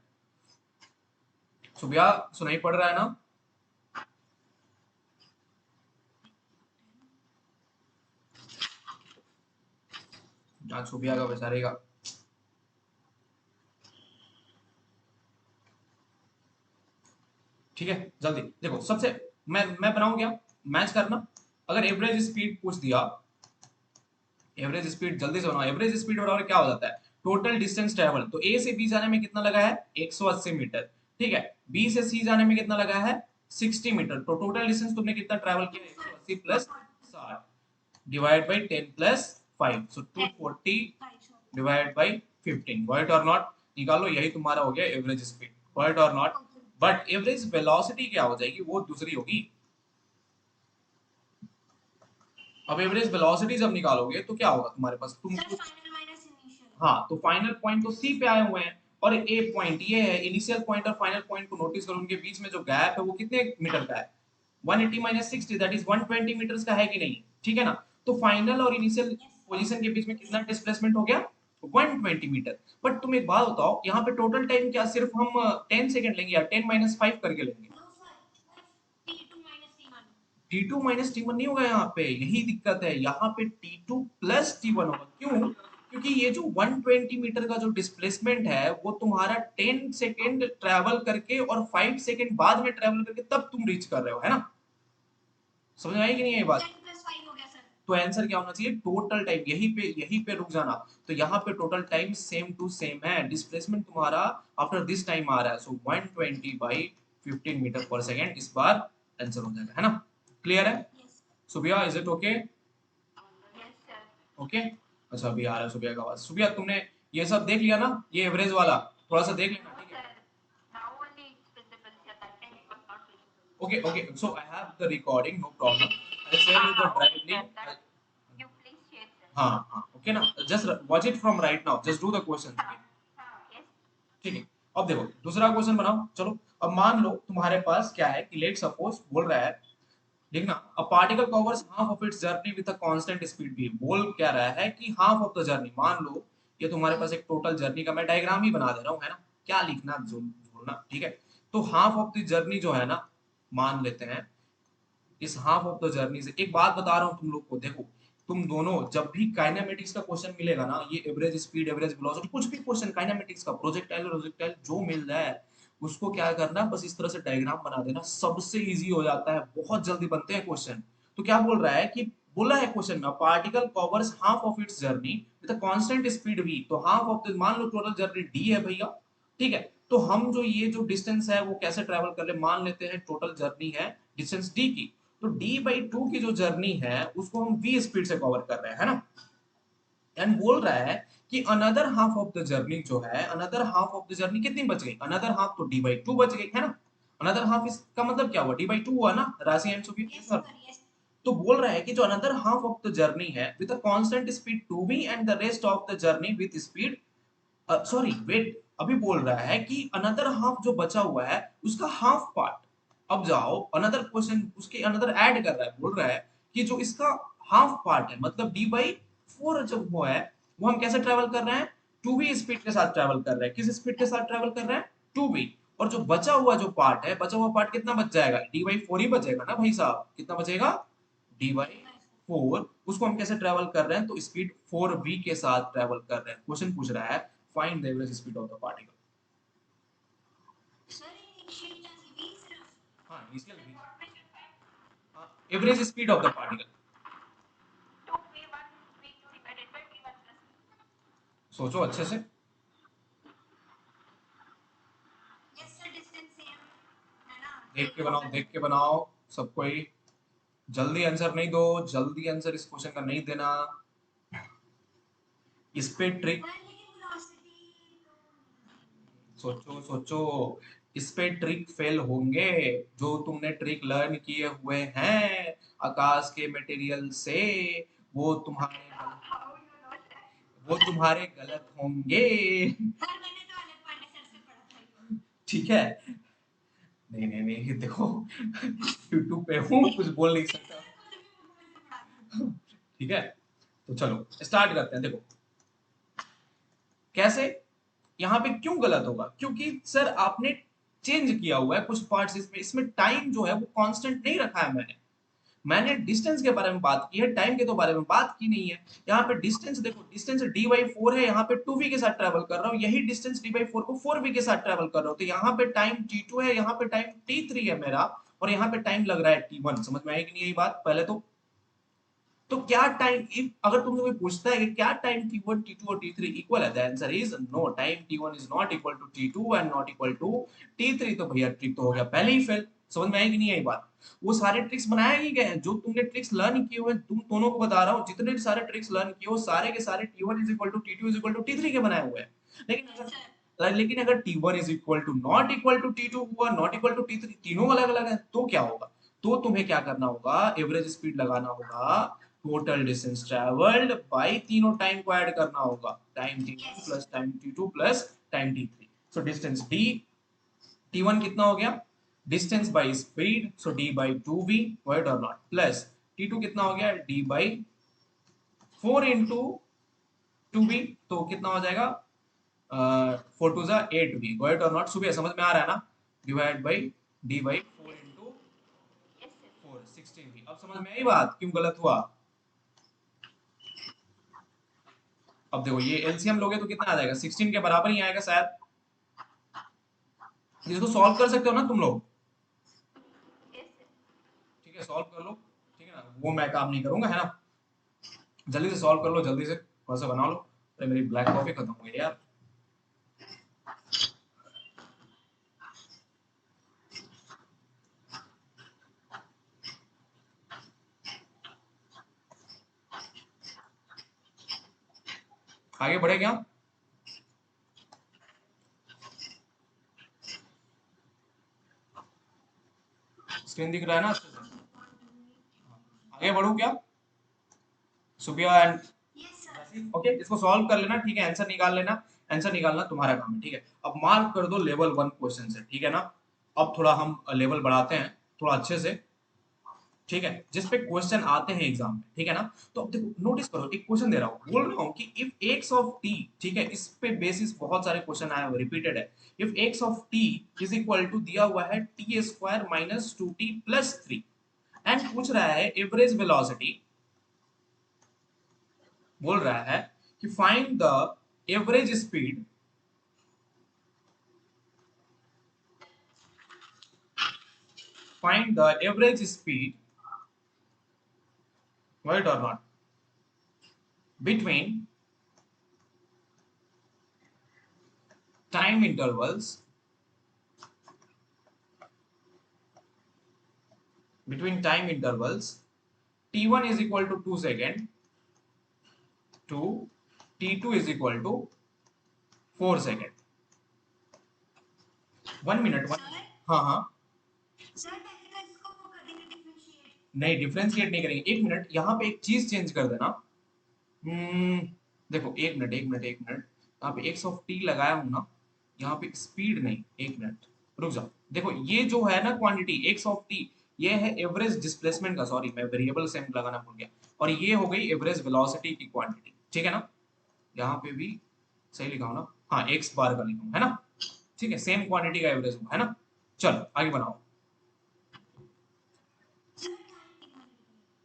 सुबह सुनाई पड़ रहा है ना? आज सुबह का बेचारे का। ठीक है जल्दी देखो, सबसे मैं बनाऊं क्या, मैच करना। अगर एवरेज स्पीड पूछ दिया, एवरेज स्पीड जल्दी से बनाओ। एवरेज स्पीड बराबर क्या हो जाता है? Total distance travel. तो ए से बी जाने में कितना लगा है? 180 मीटर, ठीक है। बी से सी जाने में कितना लगा है? 60 मीटर। तो टोटल डिस्टेंस तुमने कितना ट्रेवल किया? 180 plus 60 divide by 10 plus 5, so 240 divide by 15। वर्ट और नॉट? निकालो, यही तुम्हारा हो गया एवरेज स्पीड। वर्ट और नॉट? बट एवरेज वेलोसिटी क्या हो जाएगी? वो दूसरी होगी। अब एवरेज वेलोसिटी जब निकालोगे तो क्या होगा तुम्हारे पास? तुम सर फाइनल माइनस इनिशियल हाँ, तो फाइनल पॉइंट तो सी पे आए हुए हैं, और ए पॉइंट ये है। इनिशियल पॉइंट और फाइनल पॉइंट को नोटिस करो, उनके बीच में जो गैप है वो कितने मीटर का है? 180 माइनस 60 दैट इज 120 मीटर्स का है कि नहीं? ठीक है ना? तो फाइनल और इनिशियल पोजीशन के बीच में कितना डिस्प्लेसमेंट हो गया? 120 मीटर। बट तुम एक बात बताओ, यहाँ पे टोटल टाइम क्या सिर्फ हम 10 सेकंड लेंगे या 10 माइनस 5 करके लेंगे? No sir T2 minus T1 T2 minus T1 नहीं होगा यहाँ पे, यही दिक्कत है। यहाँ पे T2 प्लस T1 होगा। क्यों? क्योंकि ये जो 120 मीटर का जो डिस्प्लेसमेंट है वो तुम्हारा 10 सेकेंड ट्रेवल करके और 5 सेकेंड बाद में ट्रेवल करके तब तुम रीच कर रहे हो, है ना? समझ में आई कि नहीं ये बात? 10 प्लस 5 हो गया सर तो आंसर क्या होना चाहिए? Total time. यहीं पे रुक जाना। तो यहाँ पे total time same to same है। डिस्प्लेसमेंट तुम्हारा आफ्टर दिस टाइम आ रहा है, सो 120 बाई 15 मीटर पर सेकेंड इस बार आंसर हो जाएगा, है ना? क्लियर है? Yes Subia is it okay? Yes sir okay अच्छा, अभी आ रहा है सुबिया का आवाज। सुबिया तुमने ये सब देख लिया ना, ये एवरेज वाला थोड़ा सा देख लेना, ठीक है? now only it's visible sir that time it was not visible okay okay, so I have the recording, no problem. I share you the drive okay link. sir you please share sir हाँ हाँ okay ना, just watch it from right now, just do the question. yes ठीक है, अब देखो दूसरा question बनाओ। चलो अब मान लो तुम्हारे पास क्या है कि लेट सपोज बोल रहा है, देखना, a particle covers half of its journey with a constant speed भी। बोल क्या रहा है कि हाफ ऑफ द जर्नी, मान लो ये तुम्हारे पास एक टोटल जर्नी का मैं डायग्राम ही बना दे रहा हूँ, है ना? क्या लिखना जोड़ना, ठीक है? तो हाफ ऑफ द जर्नी जो है ना, मान लेते हैं इस हाफ ऑफ द जर्नी से। एक बात बता रहा हूँ तुम लोग को, देखो तुम दोनों जब भी काइनेमेटिक्स का क्वेश्चन मिलेगा ना, ये एवरेज स्पीड एवरेज वेलोसिटी कुछ भी क्वेश्चन काइनेमेटिक्स का, प्रोजेक्टाइल प्रोजेक्टाइल जो मिल रहा है, उसको क्या करना है, बस इस तरह से डायग्राम बना देना, सबसे इजी हो जाता है, बहुत जल्दी बनते हैं क्वेश्चन। तो क्या बोल रहा है कि बोला है क्वेश्चन में particle covers half of its journey with a constant speed v, तो हाफ ऑफ द, मान लो टोटल जर्नी d है भैया, ठीक है। तो हम जो ये जो डिस्टेंस है वो कैसे ट्रेवल कर ले, मान लेते हैं टोटल जर्नी है डिस्टेंस d की, तो d/2 की जो जर्नी है उसको हम v स्पीड से कवर कर रहे हैं, है ना। एंड बोल रहा है कि another half of the journey जो है, another half of the journey कितनी बच गई, अनदर हाफ तो d/2 बच गई, है ना। अनदर हाफ इसका मतलब क्या हुआ, d/2 हुआ ना, राशि एंड सुबह। Yes, sir. Yes. तो बोल रहा है कि जो another half of the journey है with a constant speed 2v and the rest of the journey with speed, sorry wait, अभी बोल रहा है कि अनदर हाफ जो बचा हुआ है उसका हाफ पार्ट, अब जाओ अनदर क्वेश्चन उसके अनदर ऐड कर रहा है, बोल रहा है कि जो इसका हाफ पार्ट है मतलब d/4 जब वो है, वो हम कैसे ट्रेवल कर रहे हैं, 2v स्पीड के साथ ट्रेवल कर रहे हैं, किस स्पीड के साथ ट्रेवल कर रहे हैं, 2v। और जो बचा हुआ जो पार्ट है, बचा हुआ पार्ट कितना बच जाएगा, d/4 ही बचेगा ना भाई साहब, कितना बचेगा, d/4, उसको हम कैसे ट्रेवल कर रहे हैं, तो स्पीड 4v के साथ ट्रेवल कर रहे हैं। क्वेश्चन पूछ रहा है find the average speed of the particle. Sir, initial class V सिर्फ हाँ इनिशियल v, हाँ average speed of the particle, 2v1 v2 divided by v1 plus सोचो अच्छे से। yes sir distance same है ना देख के बनाओ, देख के बनाओ, सब कोई जल्दी आंसर नहीं दो, जल्दी आंसर इस क्वेश्चन का नहीं देना, इस पे ट्रिक, सर लेकिन वेलोसिटी सोचो सोचो, इस पे ट्रिक फेल होंगे, जो तुमने ट्रिक लर्न किए हुए हैं आकाश के मटेरियल से, वो तुम्हारे हाउ यू नो दैट वो तुम्हारे गलत होंगे। सर मैंने तो अलग पांडे सर से पढ़ा था ये ठीक है, नहीं नहीं नहीं देखो, यूट्यूब पे हूँ, कुछ बोल नहीं सकता। सर खुद भी मुझे से पढ़ा था ठीक है, तो चलो स्टार्ट करते हैं। देखो कैसे, यहाँ पे क्यों गलत होगा, क्योंकि सर आपने चेंज किया हुआ है कुछ पार्ट्स इसमें, इसमें टाइम जो है वो कांस्टेंट नहीं रखा है मैंने। मैंने डिस्टेंस के बारे में बात की है, टाइम के तो बारे में बात की नहीं है। यहाँ पे डिस्टेंस देखो, डिस्टेंस d/4 है, यहाँ पे 2v के साथ ट्रेवल कर रहा हूँ, यही डिस्टेंस d/4 को 4v के साथ ट्रेवल कर रहा हूँ, तो यहाँ पे टाइम t2 है, यहाँ पे टाइम t3 है मेरा, और यहाँ पे टाइम लग रहा है t1। समझ में आएगी नहीं यही बात पहले तो क्या टाइम, अगर तुमसे कोई पूछता है कि क्या टाइम t1 t2 और t3 इक्वल है, the answer is no, time t1 is not equal to t2 and not equal to t3। तो भैया ट्रिक तो हो गया पहले ही फेल। समझ में आएगी नहीं यही बात, वो सारे ट्रिक्स बनाए ही गए हैं जो तुमने ट्रिक्स लर्न किए हुए, तुम दोनों को बता रहा हूँ, जितने सारे ट्रिक्स लर्न किए हो सारे के सारे t1 is equal to t2 is equal to t3 के बनाए हुए हैं। लेकिन यस सर लेकिन अगर t1 is equal to not equal to t2 हुआ, नॉट इक्वल टू t3, तीनों अलग अलग है, तो क्या होगा, तो तुम्हें क्या करना होगा, एवरेज स्पीड लगाना होगा, टोटल डिस्टेंस ट्रेवल्ड बाय तीनों टाइम को ऐड करना होगा, time t1 yes plus time t2 plus time t3। So distance d, t1 कितना हो गया, distance by speed, so d/2v, word और नॉट, प्लस t2 कितना हो गया, d/4 इंटू 2v, तो कितना हो जाएगा, 4 2 8v, वर्ड और नॉट, सुबह समझ में आ रहा है ना, divide by d/4 into yes sir 4 16v। अब समझ में आई बात क्यों गलत हुआ। अब देखो ये एलसीएम लोगे तो कितना आ जाएगा, 16 के बराबर ही आएगा शायद, इसको सॉल्व कर सकते हो ना तुम लोग, यस सर ठीक है सॉल्व कर लो, ठीक है ना, वो मैं काम नहीं करूंगा, है ना। जल्दी से सॉल्व कर लो, जल्दी से थोड़ा सा बना लो। अरे मेरी ब्लैक कॉफी खत्म हो गई यार। आगे बढ़े क्या, स्क्रीन दिख रहा है ना अच्छे से, आगे बढ़ू क्या, सुबिया एंड यस सर ओके, इसको सॉल्व कर लेना, ठीक है, आंसर निकाल लेना, आंसर निकालना तुम्हारा काम है, ठीक है। अब मार्क कर दो लेवल 1 क्वेश्चन से, ठीक है ना। अब थोड़ा हम लेवल बढ़ाते हैं थोड़ा अच्छे से, ठीक है, जिस पे क्वेश्चन आते हैं एग्जाम में, ठीक है ना। तो अब देखो नोटिस करो, एक क्वेश्चन दे रहा हूँ, बोल रहा हूँ कि इफ एक्स ऑफ टी, ठीक है, इस पे बेसिस बहुत सारे क्वेश्चन आए हुए रिपीटेड है। If x of t is equal to दिया हुआ है t square minus 2t plus 3, and पूछ रहा है एवरेज वेलोसिटी, बोल रहा है कि find the average speed find the average speed, right or not, between time intervals t1 is equal to 2 second to t2 is equal to 4 second. 1 minute हाँ हाँ sir पहले तो इसको वो कर देंगे डिफरेंशिएट। नहीं डिफरेंशिएट नहीं करेंगे, एक मिनट यहाँ पे एक चीज चेंज कर देना। देखो एक मिनट यहाँ पे एक्स ऑफ टी लगाया हूं ना, यहाँ पे स्पीड नहीं, एक मिनट रुक जाओ। देखो ये जो है ना क्वांटिटी एक्स ऑफ टी, ये है एवरेज डिस्प्लेसमेंट का, सॉरी मैं वेरिएबल सेम लगाना भूल गया, और ये हो गई एवरेज वेलोसिटी की क्वांटिटी, ठीक है ना। यहाँ पे भी सही लिखा हूं ना, हाँ एक्स बार का लिखा हूं, है ना, ठीक है, सेम क्वांटिटी का एवरेज है ना। चलो आगे बनाओ।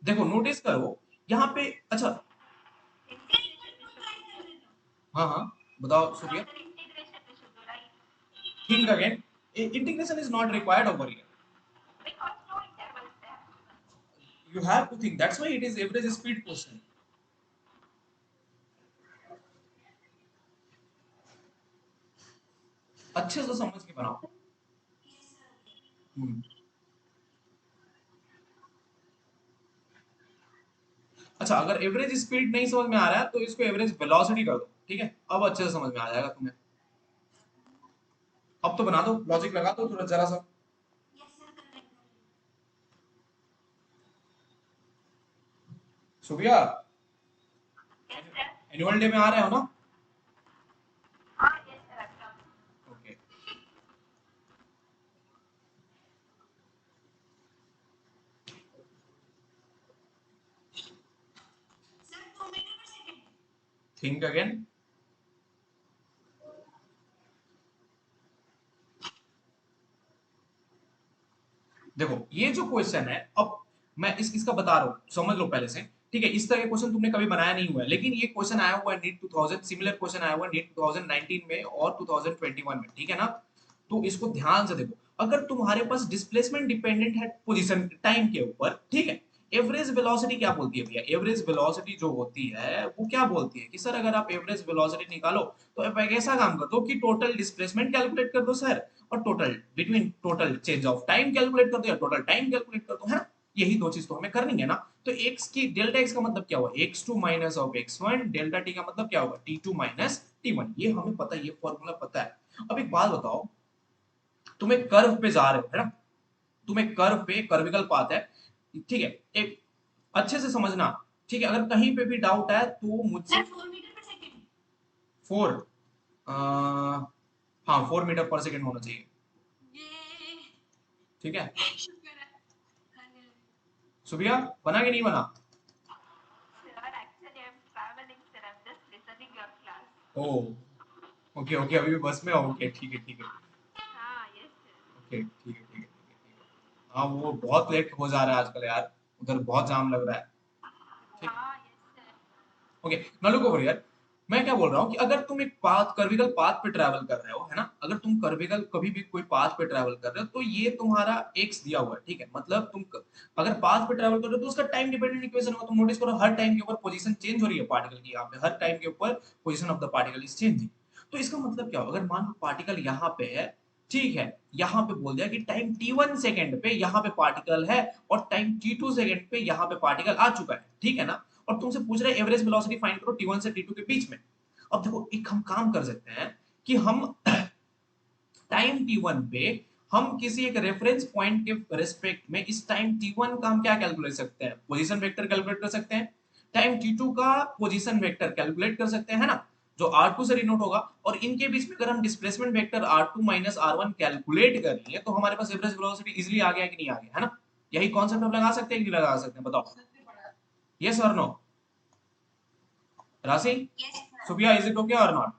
देखो नोटिस करो यहाँ पे, अच्छा हाँ हाँ बताओ Supriya. Think again, integration is not required over here, you have to think, that's why it is average speed question. अच्छे से समझ के बनाओ। अच्छा अगर एवरेज स्पीड नहीं समझ में आ रहा है तो इसको एवरेज वेलोसिटी कर दो, ठीक है, अब अच्छे से समझ में आ जाएगा तुम्हें। अब तो बना दो, लॉजिक लगा दो थोड़ा जरा सा। सुबिया एनुअल डे में आ रहे हो ना? Okay think again. देखो ये जो क्वेश्चन है, अब मैं इसका बता रहा हूँ, समझ लो पहले से, ठीक है। इस तरह के क्वेश्चन तुमने कभी बनाया नहीं हुआ है, लेकिन ये क्वेश्चन आया हुआ है नीट 2000, सिमिलर क्वेश्चन आया हुआ है नीट 2019 में और 2021 में, ठीक है ना। तो इसको ध्यान से देखो, अगर तुम्हारे पास डिस्प्लेसमेंट डिपेंडेंट है पोजीशन टाइम के ऊपर, ठीक है, एवरेज वेलोसिटी क्या बोलती है भैया, एवरेज वेलोसिटी जो होती है वो क्या बोलती है कि सर अगर आप एवरेज वेलोसिटी निकालो तो आप एक ऐसा काम कर दो कि टोटल डिस्प्लेसमेंट कैलकुलेट कर दो सर, और total between total change of time calculate कर दो या टोटल टाइम कैलकुलेट कर दो, है ना। यही दो चीज तो हमें करनी है ना। तो x की डेल्टा x का मतलब क्या हुआ, x2 minus of x1, delta t का मतलब क्या होगा, t2 माइनस t1, ये हमें पता है, ये फॉर्मूला पता है। अब एक बात बताओ, तुम एक कर्व पे जा रहे हो, है ना, तुम एक कर्व पे, कर्विकल पाथ है, ठीक है, एक अच्छे से समझना, ठीक है, अगर कहीं पे भी डाउट है तो मुझसे 4 मीटर पर सेकंड 4 हाँ 4 मीटर पर सेकंड होना चाहिए, ये ठीक है। शुक्र है। सुबिया बना कि नहीं बना? ओ ओके ओके, अभी भी बस में हो, ओके ठीक है ठीक है, ओके ठीक है ठीक है ठीक है ठीक है। हाँ वो बहुत लेट हो जा रहा है आजकल यार, उधर बहुत जाम लग रहा है, ठीक। Okay now look over here, मैं क्या बोल रहा हूँ कि अगर तुम एक पाथ, कर्विकल पाथ पे ट्रैवल कर रहे हो, है ना, अगर तुम कर्विकल कभी भी कोई पाथ पे ट्रैवल कर रहे हो तो ये तुम्हारा एक्स दिया हुआ है, ठीक है, मतलब तुम अगर पाथ पे ट्रैवल कर रहे हो तो उसका टाइम डिपेंडेंट इक्वेशन होगा। तुम नोटिस करो हर टाइम के ऊपर पोजीशन चेंज हो रही है पार्टिकल की, यहाँ पे हर टाइम के ऊपर position of the particle is changing. तो इसका मतलब क्या होगा, अगर मान लो पार्टिकल यहाँ पे है, ठीक है, यहाँ पे बोल दिया कि टाइम t1 सेकंड पे यहाँ पे पार्टिकल है और टाइम t2 सेकंड पे यहाँ पे पार्टिकल आ चुका है, ठीक है ना, और तुमसे पूछ रहे एवरेज वेलोसिटी फाइंड करो t1 से t2 के बीच में। अब देखो एक हम काम कर सकते हैं कि हम टाइम t1 पे हम किसी एक रेफरेंस पॉइंट के रिस्पेक्ट में इस टाइम t1 का हम क्या कैलकुलेट सकते हैं, पोजीशन वेक्टर कैलकुलेट कर सकते हैं, टाइम t2 का पोजीशन वेक्टर कैलकुलेट कर सकते हैं, है ना, जो r2 से डिनोट होगा, और इनके बीच में अगर हम displacement vector r2 minus r1 calculate कर लिए तो हमारे पास एवरेज वेलोसिटी इजीली आ गया कि नहीं आ गया, है ना। यही कॉन्सेप्ट हम लगा सकते हैं कि नहीं लगा सकते हैं, बताओ यस और नो। राशि सुबिया इज इट ओके और नॉट?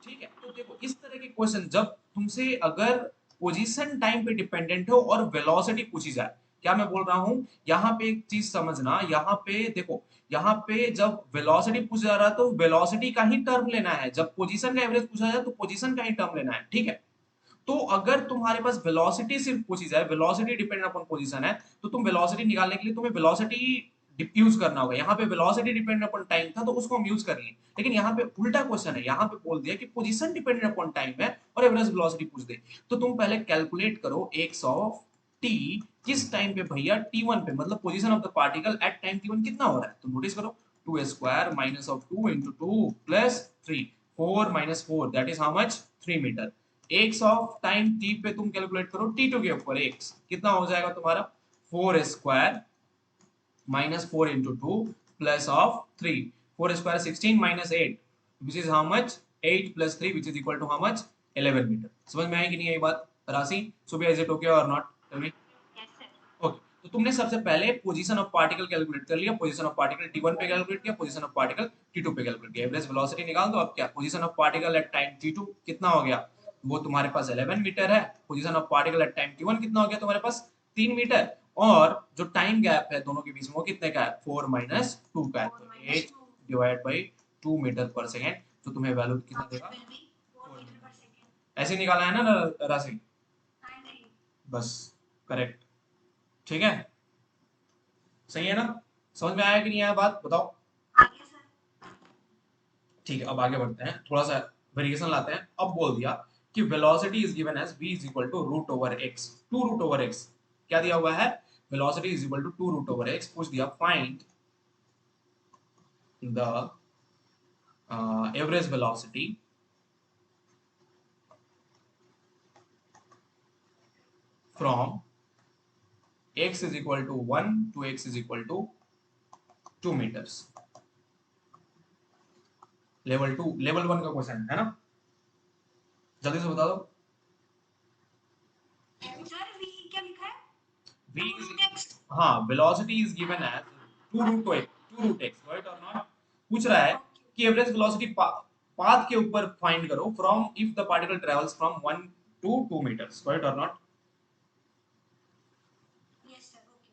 ठीक है, तो देखो इस तरह के क्वेश्चन जब तुमसे अगर पोजीशन टाइम पे डिपेंडेंट हो और वेलोसिटी पूछी जाए, क्या मैं बोल रहा हूं, यहाँ पे एक चीज समझना, यहाँ पे देखो, यहाँ पे जब वेलोसिटी पूछा जा रहा है तो वेलोसिटी का ही टर्म लेना है, जब पोजीशन का एवरेज पूछा जाए तो पोजीशन का ही टर्म लेना है, ठीक है। तो अगर तुम्हारे पास वेलोसिटी सिर्फ पूछी जाए, वेलोसिटी डिपेंडेंट अपॉन पोजीशन है, तो तुम वेलोसिटी निकालने के लिए तुम्हें वेलोसिटी यूज करना होगा। यहाँ पे वेलोसिटी डिपेंडेंट अपॉन टाइम था तो उसको हम यूज कर लिए, लेकिन यहाँ पे उल्टा क्वेश्चन है, यहाँ पे बोल दिया कि पोजीशन डिपेंडेंट अपॉन टाइम है और एवरेज वेलोसिटी पूछ दे। तो तुम पहले कैलकुलेट करो एक्स ऑफ टी, किस टाइम पे भैया, t1 पे, मतलब position of the particle at time t1 कितना हो रहा है, तो नोटिस करो, 2 square minus of 2 into 2 plus 3, 4 minus 4, that is how much, 3 meter. x of time t पे तुम कैलकुलेट करो t2 के ऊपर x कितना हो जाएगा तुम्हारा, 4 square minus 4 into 2 plus of 3, 4 square 16 minus 8, which is how much, 8 plus 3, which is equal to how much, 11 meter. समझ में आई कि नहीं आई बात राशि? सुबह इज इट ओके और नॉट? ओके, तो तुमने सबसे पहले पोजीशन ऑफ पार्टिकल कैलकुलेट कर लिया, पोजीशन ऑफ पार्टिकल t1 पे कैलकुलेट किया, पोजीशन ऑफ पार्टिकल t2 पे कैलकुलेट किया, एवरेज वेलोसिटी निकाल दो। अब क्या, position of particle at time t2 कितना हो गया, वो तुम्हारे पास 11 मीटर है। Position of particle at time t1 कितना हो गया तुम्हारे पास, 3 मीटर। और जो टाइम गैप है दोनों के बीच में वो कितने का है, 4 माइनस 2 का है, तो 8 डिवाइड बाई 2 मीटर पर सेकेंड, तो तुम्हें वैल्यू कितना देगा, 4 मीटर। ऐसे निकाला है ना राशि? बस करेक्ट, ठीक है, सही है ना? समझ में आया कि नहीं आया बात, बताओ। ठीक है, अब आगे बढ़ते हैं, थोड़ा सा वेरिएशन लाते हैं। अब बोल दिया कि velocity is given as v is equal to root over x, 2 root over x. क्या दिया हुआ है, velocity is equal to 2 root over x. पूछ दिया find the average velocity from x is equal to 1 to x is equal to 2 meters। Level 2, level 1 का question है ना, जल्दी से बता दो। सर v क्या लिखा है, v is, हाँ, velocity is given as 2 root x, 2 root x, right और नॉट। पूछ रहा है कि एवरेज वेलोसिटी पाथ के ऊपर फाइंड करो from if the particle travels from 1 to 2 meters, right और not. Yes sir, okay.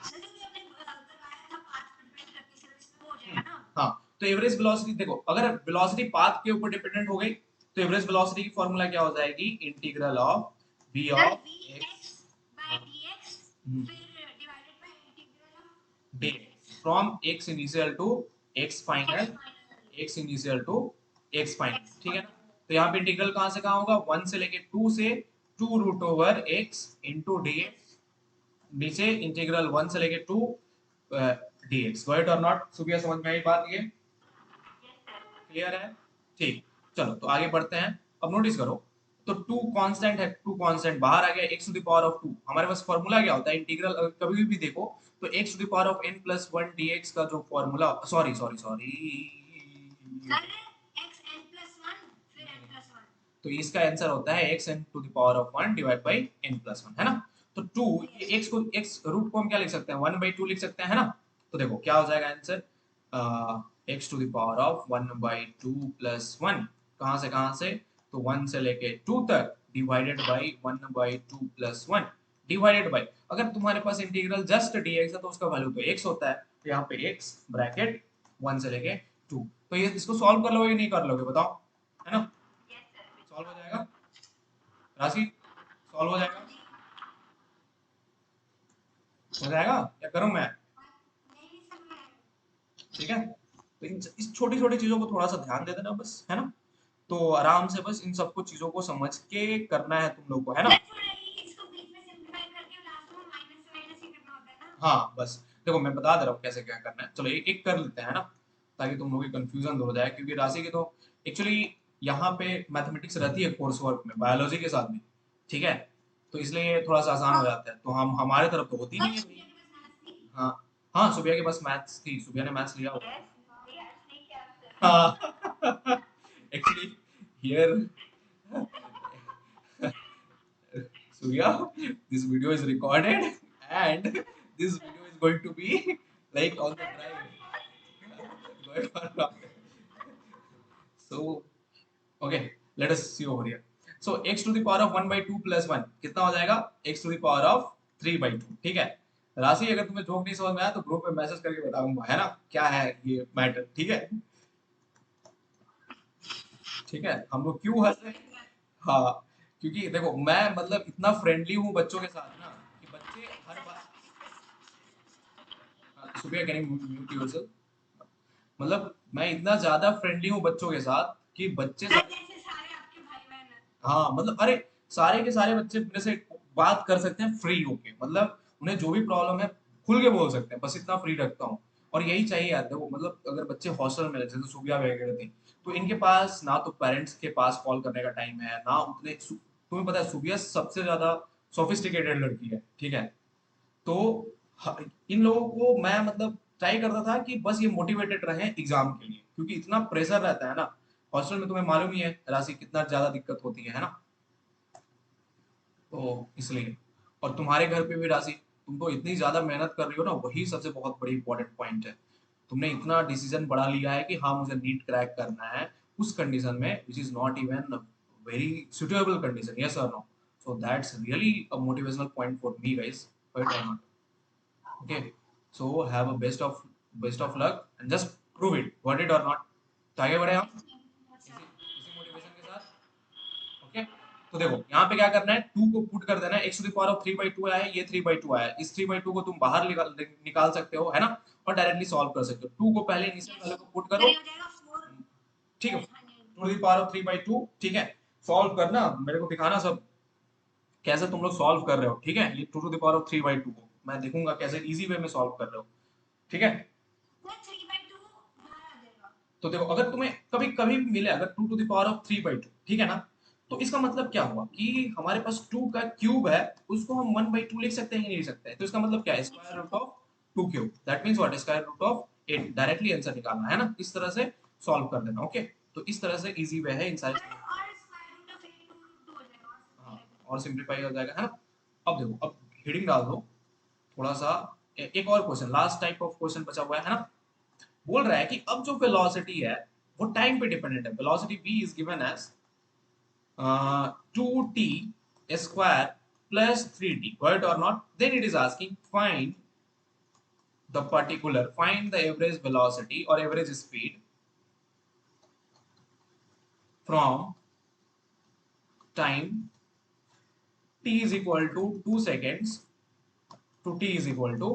Sir ये आपने बताया था 5 मिनट करके, सर इसमें हो जाएगा ना। हाँ, तो एवरेज वेलोसिटी देखो, अगर वेलोसिटी पाथ के ऊपर डिपेंडेंट हो गई तो एवरेज वेलोसिटी की फॉर्मूला क्या हो जाएगी, इंटीग्रल of v of x by dx फिर divided by integral of dx from x initial to x final, x initial to x final, ठीक है ना। तो यहाँ पे इंटीग्रल कहाँ से कहाँ होगा, 1 से लेके 2 से 2 root over x into dx, नीचे इंटीग्रल 1 से लेके 2 dx, राइट और नॉट। सुबह समझ में आई बात, ये क्लियर है? ठीक, चलो तो आगे बढ़ते हैं। अब नोटिस करो, तो 2 कांस्टेंट है, 2 कांस्टेंट बाहर आ गया, x to the power of 2। हमारे पास फॉर्मूला क्या होता है, इंटीग्रल कभी भी देखो तो x to the power of n plus 1 dx का जो formula, sorry sorry sorry, sir x n plus 1 फिर n plus 1, तो इसका आंसर होता है x n to the power of 1 divide by n plus 1, है ना। तो 2, ये x को, x रूट को हम क्या लिख सकते हैं, 1/2 लिख सकते हैं, है ना। तो देखो क्या हो जाएगा answer, x to the power of 1/2 plus 1, कहाँ से, तो 1 से लेके 2 तक, divided by 1/2 plus 1, divided by, अगर तुम्हारे पास इंटीग्रल जस्ट dx है तो उसका वैल्यू तो x होता है, तो यहाँ पे x ब्रैकेट 1 से लेके 2। तो ये इसको सॉल्व कर लोगे नहीं कर लोगे, बताओ, है ना। सॉल्व हो जाएगा राशि, सॉल्व हो जाएगा, हो जाएगा, क्या करूं मैं, नहीं समझ, ठीक है। तो इस छोटी छोटी चीजों को थोड़ा सा ध्यान दे देना बस, है ना। तो आराम से बस इन सबको चीजों को समझ के करना है तुम लोग को, है ना। इसको बीच में सिंपलीफाई करके लास्ट में माइनस से माइनस ही करना होता है ना। हाँ बस देखो मैं बता दे रहा हूँ कैसे क्या करना है, चलो एक एक कर लेते हैं, है ना, ताकि तुम लोगों की कंफ्यूजन दूर हो जाए, क्योंकि राशि की तो एक्चुअली यहाँ पे मैथमेटिक्स रहती है कोर्स वर्क में, बायोलॉजी के साथ भी, ठीक है, तो इसलिए थोड़ा सा आसान हो जाता है। तो हम हमारे तरफ तो होती नहीं है भाई। हाँ, हाँ सुबह के पास मैथ्स थी, सुबह ने मैथ्स लिया हुआ। हाँ actually here Surya, this video is recorded and this video is going to be like on the drive. Going on. So, okay, let us see over here. So, x to the power of 1/2 plus 1 कितना हो जाएगा, x to the power of 3/2, ठीक है। राशि अगर तुम्हें joke नहीं समझ में आया तो ग्रुप में मैसेज करके बताऊंगा, है ना, क्या है ये मैटर, ठीक है। ठीक है, हम लोग क्यों हंस रहे हैं? हाँ, क्योंकि देखो मैं मतलब इतना फ्रेंडली हूँ बच्चों के साथ ना कि बच्चे हर बात। सुबह कैन यू म्यूट योरसेल्फ? मतलब मैं इतना ज्यादा फ्रेंडली हूँ बच्चों के साथ कि बच्चे हाँ, सारे। जैसे सारे आपके भाई बहन हैं। हाँ मतलब अरे, सारे के सारे बच्चे मेरे से बात कर सकते हैं फ्री होके, मतलब उन्हें जो भी प्रॉब्लम है खुल के बोल सकते हैं, बस इतना फ्री रखता हूँ। और यही चाहिए यार, देखो मतलब अगर बच्चे हॉस्टल में जैसे सुबह वगैरह थी, तो इनके पास ना तो पेरेंट्स के पास कॉल करने का टाइम है ना उतने तुम्हें पता है सुबह सबसे ज्यादा सोफिस्टिकेटेड लड़की है, ठीक है? तो इन लोगों को मैं मतलब ट्राई करता था कि बस ये मोटिवेटेड रहे एग्जाम के लिए, क्योंकि इतना प्रेशर रहता है ना हॉस्टल में, तुम्हें मालूम ही है राशि कितना ज्यादा दिक्कत होती है ना? तो इसलिए। और तुम्हारे घर पे भी राशि, तुम तो इतनी ज्यादा मेहनत कर रही हो ना, वही सबसे बहुत बड़ी इंपॉर्टेंट पॉइंट है। तुमने इतना डिसीजन बड़ा लिया है कि हाँ मुझे नीट क्रैक करना है, उस कंडीशन में which is not even very suitable condition, yes और no? So that's really a motivational point for me guys, right और not? Okay, so have a best of luck and just prove it, got it और not? तो आगे बढ़े हम इसी इसी motivation के साथ। ओके, तो देखो यहाँ पे क्या करना है, टू को पुट कर देना है, x to the power of 3/2 आया है, ये 3/2 आया है, इस 3/2 को तुम बाहर निकाल निकाल सकते हो, है ना? और डायरेक्टली सॉल्व कर सकते हो, टू को पहले इनिशियल यस, वैल्यू को पुट फिर करो। ये हो जाएगा 4। ठीक है, हाँ जी। टू द पावर ऑफ 3/2, ठीक है? सॉल्व करना, मेरे को दिखाना सब कैसे तुम लोग सॉल्व कर रहे हो, ठीक है? ये two to the power of 3/2 को मैं देखूंगा कैसे इजी वे में सॉल्व कर रहे हो, ठीक है? तो 3/2 बाहर आ जाएगा। तो देखो अगर तुम्हें कभी कभी भी मिले अगर two to the power of 3/2, ठीक है ना? तो इसका मतलब क्या हुआ कि हमारे पास टू का क्यूब है, उसको हम 1/2 लिख सकते हैं कि नहीं लिख सकते हैं? तो इसका मतलब क्या है, लिख स्क्वायर रूट सकते हैं। Of two cube, that means what, square root of 8, directly answer निकालना है ना, इस तरह से सॉल्व कर देना। ओके, तो इस तरह से इजी वे है इन सारी चीजों। और स्क्वायर रूट ऑफ 8 2 हो जाएगा और हाँ, सिंपलीफाई और करेंगे। सिंप्लीफाई हो जाएगा, है ना? अब देखो, अब हेडिंग डाल दो थोड़ा सा। एक और question, last type of question बचा हुआ है ना? बोल रहा है कि अब जो वेलोसिटी है वो टाइम पे डिपेंडेंट है, velocity v is given as 2t square plus 3t, right or not? Then it is asking find the average velocity or average speed from time t is equal to 2 seconds to t is equal to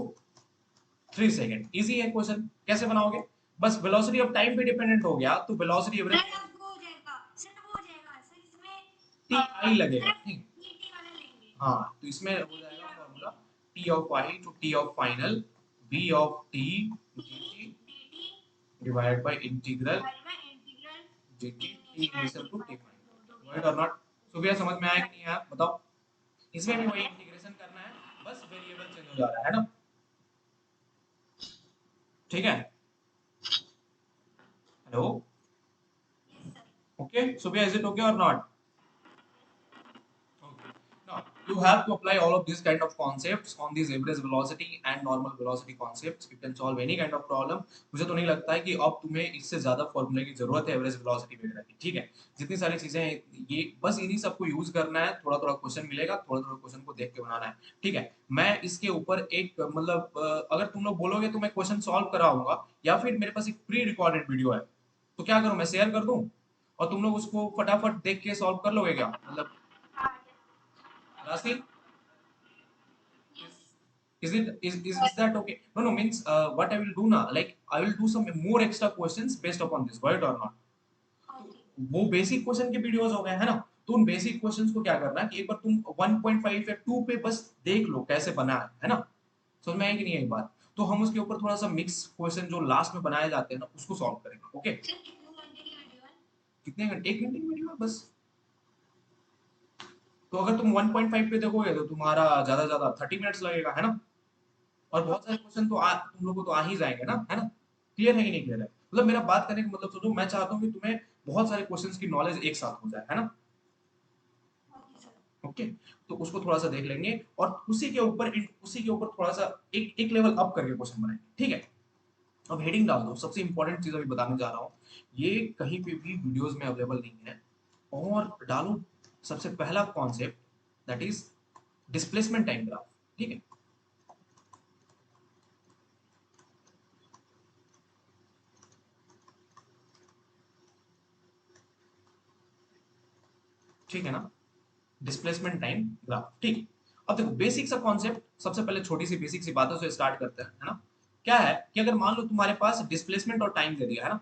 3 second. Easy है question, कैसे बनाओगे? बस velocity अब time पे dependent हो गया तो velocity average sir अब वो हो जाएगा, सर वो हो जाएगा, सर इसमें टी आई लगेगा, सिर्फ ठीक? ईटी वाला लेंगे। हाँ, तो इसमें हो ईटी जाएगा और formula t of i to t of final b of t dt टीटी divide by integral divide by integral dt t initial initial t to t final, final, दो राइट दिया। और नॉट? सो भैया समझ में आया कि नहीं आया बताओ? इसमें भी वही इंटीग्रेशन करना है, बस वेरिएबल चेंज हो जा रहा है ना? ठीक है, हेलो? Yes sir. ओके, सो भैया इज इट ओके और not? Okay. Now, you have to apply all of these kind of concepts on these average velocity and normal velocity concepts. You can solve any kind of problem. मुझे तो नहीं लगता है कि अब तुम्हें इससे ज्यादा फॉर्मूले की जरूरत है एवरेज वेलोसिटी वगैरह की, ठीक है? जितनी सारी चीजें हैं ये बस इन्हीं सबको यूज करना है, थोड़ा थोड़ा क्वेश्चन मिलेगा, थोड़ा थोड़ा क्वेश्चन को देख के बनाना है, ठीक है? मैं इसके ऊपर एक मतलब अगर तुम लोग बोलोगे तो मैं क्वेश्चन सॉल्व कराऊंगा, या फिर मेरे पास एक प्री रिकॉर्डेड वीडियो है, तो क्या करूं, मैं शेयर कर दूं और तुम लोग उसको फटाफट देख के सॉल्व कर लोगे क्या, मतलब? हाँ राशि, yes. is that okay? No, no, means what I will do now, like I will do some more extra questions based upon this, right or not? तो ओके। वो बेसिक क्वेश्चन के वीडियोस हो गए है ना? तो उन बेसिक क्वेश्चंस को क्या करना है कि एक बार तुम 1.5 या 2 पे बस देख लो कैसे बना है ना? समझ में आई कि नहीं आई बात? तो हम उसके ऊपर थोड़ा सा मिक्स क्वेश्चन जो लास्ट में बनाए जाते हैं ना उसको सॉल्व करेंगे, ओके? सर कितने घंटे की वीडियो है? कितने घंटे, 1 घंटे की वीडियो है बस। तो अगर तुम 1.5 पे देखोगे तो तुम्हारा ज्यादा ज्यादा 30 मिनट्स लगेगा, है ना? और बहुत सारे ओके। क्वेश्चन तो तुम लोग को तो आ ही जाएंगे ना, है ना? क्लियर है कि नहीं क्लियर है? मतलब मेरा बात करने का मतलब सोचो, मैं चाहता हूँ कि तुम्हें बहुत सारे क्वेश्चंस की नॉलेज एक साथ हो जाए, है ना? Okay sir. ओके, तो उसको थोड़ा सा देख लेंगे और उसी के ऊपर थोड़ा सा एक लेवल अप करके क्वेश्चन बनाएंगे, ठीक है? अब हेडिंग डाल दो, सबसे इंपॉर्टेंट चीज अभी बताने जा रहा हूँ, ये कहीं पे भी वीडियोस में अवेलेबल नहीं है। और डालो सबसे पहला concept, that is displacement time graph, ठीक है? ठीक है ना, डिस्प्लेसमेंट टाइम ग्राफ। ठीक, अब देखो बेसिक सा कॉन्सेप्ट, सबसे पहले छोटी सी बेसिक सी बातों से स्टार्ट करते हैं, है ना। क्या है कि अगर मान लो तुम्हारे पास डिस्प्लेसमेंट और टाइम दे दिया है ना,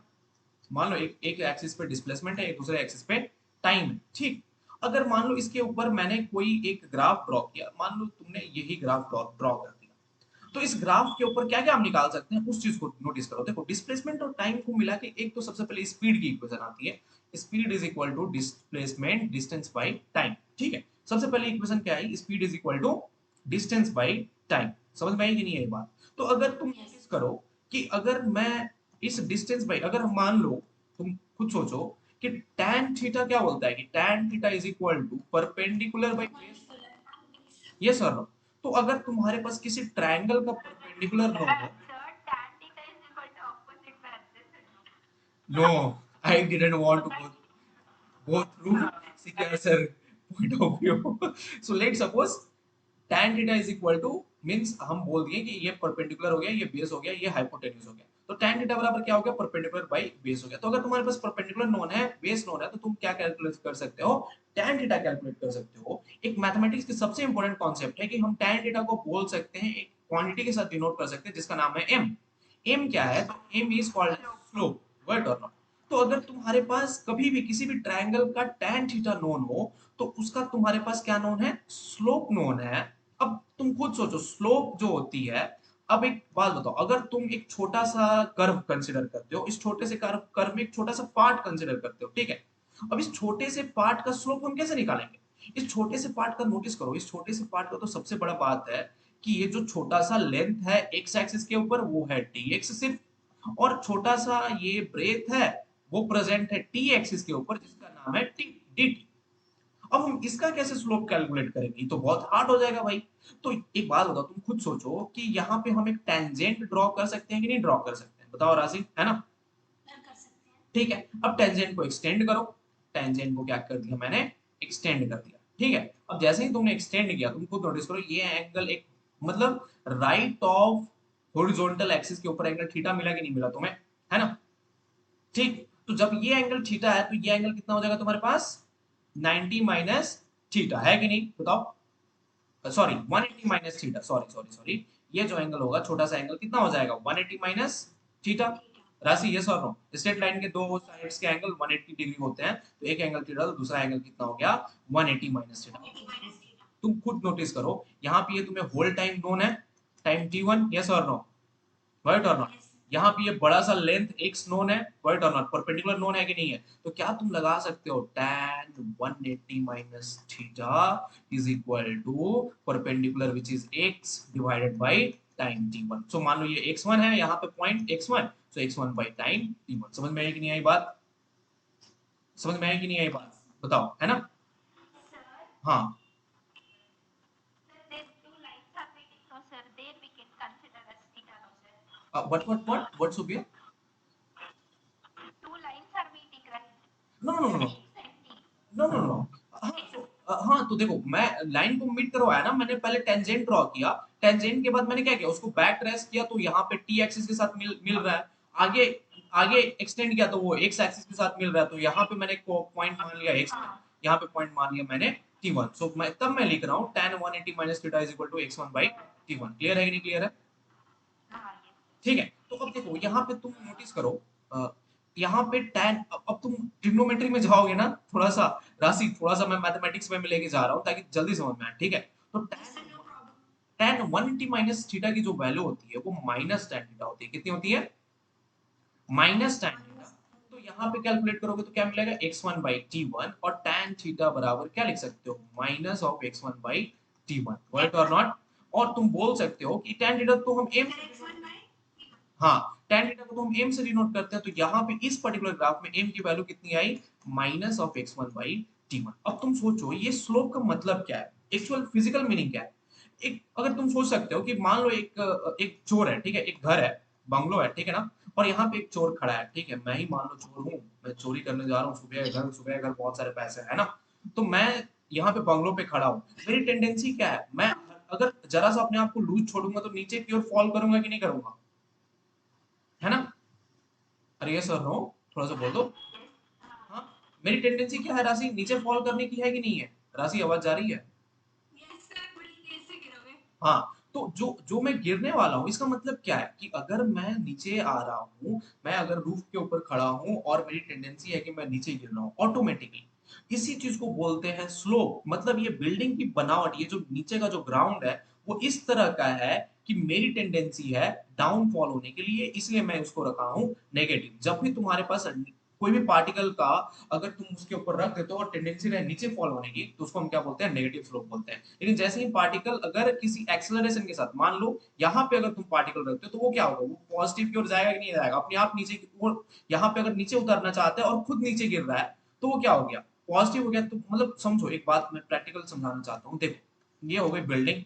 मान लो एक एक एक्सिस पे डिस्प्लेसमेंट है, एक दूसरे एक्सिस पे टाइम है, ठीक। अगर मान लो इसके ऊपर मैंने कोई एक ग्राफ ड्रॉ किया, मान लो तुमने यही ग्राफ ड्रॉ कर दिया, तो इस ग्राफ के ऊपर क्या क्या हम निकाल सकते हैं उस चीज को नोटिस करो। देखो डिस्प्लेसमेंट और टाइम को मिला के एक तो सबसे पहले स्पीड की इक्वेशन आती है, speed is equal to displacement distance by time. ठीक है, सबसे पहले इक्वेशन क्या है, speed is equal to distance by time. समझ में आई कि नहीं है ये बात। तो अगर तुम यस। नोटिस करो कि अगर मैं इस डिस्टेंस बाय, अगर हम मान लो, तुम खुद सोचो कि tan थीटा क्या बोलता है कि tan theta is equal to perpendicular by base. Yes और नो। तो अगर तुम्हारे पास किसी ट्रायंगल का परपेंडिकुलर नो हो, Sir, tan theta is equal to opposite by adjacent. No, I didn't want to go through secure sir point of view. So let's suppose tan theta is equal to means हम बोल दिए कि ये perpendicular हो गया, ये base हो गया, ये हाइपोटेन्यूज हो गया, तो tan थीटा बराबर क्या हो गया, परपेंडिकुलर बाय बेस हो गया। तो अगर तुम्हारे पास परपेंडिकुलर नोन है, बेस नोन है, तो तुम क्या कैलकुलेट कर सकते हो, tan थीटा कैलकुलेट कर सकते हो। एक मैथमेटिक्स की सबसे इंपॉर्टेंट कॉन्सेप्ट है कि हम tan थीटा को बोल सकते हैं एक क्वांटिटी के साथ डिनोट कर सकते हैं जिसका नाम है m। m क्या है, तो m is called slope, word और नॉट। तो अगर तुम्हारे पास कभी भी किसी भी ट्रायंगल का tan थीटा नोन हो, तो उसका तुम्हारे पास क्या नोन है, स्लोप नोन है। अब तुम खुद सोचो स्लोप जो होती है, अब एक बात बताओ, अगर तुम एक छोटा सा कर्व कंसीडर करते हो, इस छोटे से कर्व कर्व में एक छोटा सा पार्ट कंसीडर करते हो, ठीक है। अब इस छोटे से पार्ट का स्लोप हम कैसे निकालेंगे, इस छोटे से पार्ट का नोटिस करो, इस छोटे से पार्ट का तो सबसे बड़ा बात है कि ये जो छोटा सा लेंथ है एक्स एक्सिस के ऊपर वो है dx सिर्फ, और छोटा सा ये ब्रेथ है वो प्रेजेंट है t एक्सिस के ऊपर जिसका नाम है t dt। अब हम इसका कैसे स्लोप कैलकुलेट करेंगे, ये तो बहुत हार्ड हो जाएगा भाई। तो एक बात बताओ, तुम खुद सोचो कि यहाँ पे हम एक टेंजेंट ड्रॉ कर सकते हैं कि नहीं ड्रॉ कर सकते हैं, बताओ राशि, है ना। कर सकते हैं। ठीक है, अब टेंजेंट को एक्सटेंड करो, टेंजेंट को क्या कर दिया मैंने, एक्सटेंड कर दिया। ठीक है, अब जैसे ही तुमने एक्सटेंड किया, तुम खुद नोटिस करो ये एंगल एक मतलब राइट ऑफ हॉरिजॉन्टल एक्सिस के ऊपर एंगल थीटा मिला कि नहीं मिला तुम्हें, है ना। ठीक, तो जब ये एंगल थीटा है तो ये एंगल कितना हो जाएगा तुम्हारे पास, 90 माइनस थीटा, है कि नहीं बताओ, sorry 180 minus theta, sorry sorry sorry, ये जो एंगल होगा छोटा सा एंगल कितना हो जाएगा, 180 माइनस थीटा। थीटा। राशि यस और नो, स्ट्रेट लाइन के दो साइड्स के एंगल 180 डिग्री होते हैं, तो एक एंगल थीटा तो दूसरा एंगल कितना हो गया, 180 माइनस थीटा। 180 minus theta. तुम खुद नोटिस करो, यहाँ पे ये तुम्हें होल टाइम नोन है, टाइम t1, यस और नो, राइट और नॉट। यस। यहाँ पे ये बड़ा सा लेंथ x नोन है, राइट और नॉट, परपेंडिकुलर नोन है कि नहीं है, तो क्या तुम लगा सकते हो tan 180 minus theta is equal to perpendicular which is x divided by time t1। So मान लो ये x1 है यहाँ पे पॉइंट x1, सो x1 बाय टाइम t1। समझ में आई कि नहीं आई बात, समझ में आई कि नहीं आई बात, बताओ, है ना। Sir, हाँ, then two lines are meeting. No, sir. There we can consider as theta. No, sir. what Subir, Two lines are meeting, right? No no no, X and T. No no no, हाँ हाँ, तो देखो मैं line को meet करवाया ना, मैंने पहले टेंजेंट ड्रॉ किया, टेंजेंट के बाद मैंने क्या किया, उसको बैक ट्रेस किया, तो यहाँ पे टी एक्सिस के साथ मिल मिल रहा है, आगे आगे एक्सटेंड किया तो वो एक्स एक्सिस के साथ मिल रहा है, तो यहाँ पे मैंने पॉइंट मान लिया x1, हाँ। यहाँ पे पॉइंट मान लिया मैंने t1। सो मैं तब मैं लिख रहा हूँ tan 180 minus theta is equal to x1 by t1। Clear है कि नहीं क्लियर है, हाँ, yes. ठीक है। तो अब देखो यहाँ पे तुम नोटिस करो, अ, यहाँ पे tan, अब तुम ट्रिग्नोमेट्री में जाओगे ना, थोड़ा सा राशि, थोड़ा सा मैं मैथमेटिक्स में लेके जा रहा हूँ ताकि जल्दी समझ में आए, ठीक है। तो Yes, sir. No problem. tan 180 minus theta की जो वैल्यू होती है वो माइनस tan थीटा होती है, कितनी होती है, माइनस tan थीटा। Minus. तो यहाँ पे कैलकुलेट करोगे तो क्या मिलेगा, x1 by t1, और tan थीटा बराबर क्या लिख सकते हो, minus of x1 by t1, right और नॉट। और तुम बोल सकते हो कि tan थीटा तो हम m Sir, से, X1 by हाँ tan थीटा को तो हम m से डिनोट करते हैं, तो यहाँ पे इस पर्टिकुलर ग्राफ में m की वैल्यू कितनी आई, minus of x1 by t1। अब तुम सोचो ये स्लोप का मतलब क्या है, एक्चुअल फिजिकल मीनिंग क्या है। एक अगर तुम सोच सकते हो कि मान लो एक एक चोर है, ठीक है, एक घर है, बंगलो है, ठीक है ना, और यहाँ पे एक चोर खड़ा है, ठीक है, मैं ही मान लो चोर हूँ, मैं चोरी करने जा रहा हूँ, सुबह घर बहुत सारे पैसे है ना, तो मैं यहाँ पे बंगलो पे खड़ा हूँ, मेरी टेंडेंसी क्या है, मैं अगर जरा सा अपने आप को लूज छोड़ूंगा तो नीचे की ओर फॉल करूंगा कि नहीं करूंगा, है ना। अरे यस और नो, थोड़ा सा बोल दो। yes. हाँ, मेरी टेंडेंसी क्या है राशि, नीचे फॉल करने की है कि नहीं है? राशि आवाज जा रही है? यस सर, बड़ी तेज से गिरोगे। हाँ, तो जो जो मैं गिरने वाला हूँ इसका मतलब क्या है कि अगर मैं नीचे आ रहा हूँ, मैं अगर रूफ के ऊपर खड़ा हूँ और मेरी टेंडेंसी है कि मैं नीचे गिर रहा हूँ ऑटोमेटिकली, इसी चीज को बोलते हैं स्लोप। मतलब ये बिल्डिंग की बनावट, ये जो नीचे का जो ग्राउंड है वो इस तरह का है कि मेरी टेंडेंसी है डाउनफॉल होने के लिए, इसलिए मैं उसको रखा हूँ नेगेटिव। जब भी तुम्हारे पास कोई भी पार्टिकल का अगर तुम उसके ऊपर रख देते हो और टेंडेंसी रहे नीचे फॉल होने की, तो उसको हम क्या बोलते हैं, नेगेटिव स्लोप बोलते हैं। लेकिन जैसे ही पार्टिकल अगर किसी एक्सेलरेशन के साथ, मान लो यहाँ पे अगर तुम पार्टिकल रखते हो तो वो क्या होगा, वो पॉजिटिव की ओर जाएगा कि नहीं जाएगा, अपने आप नीचे वो यहाँ पे अगर नीचे उतरना चाहते हैं और खुद नीचे गिर रहा है तो वो क्या हो गया, पॉजिटिव हो गया। तो मतलब समझो, एक बात मैं प्रैक्टिकल समझाना चाहता हूँ। देखो ये हो गई बिल्डिंग,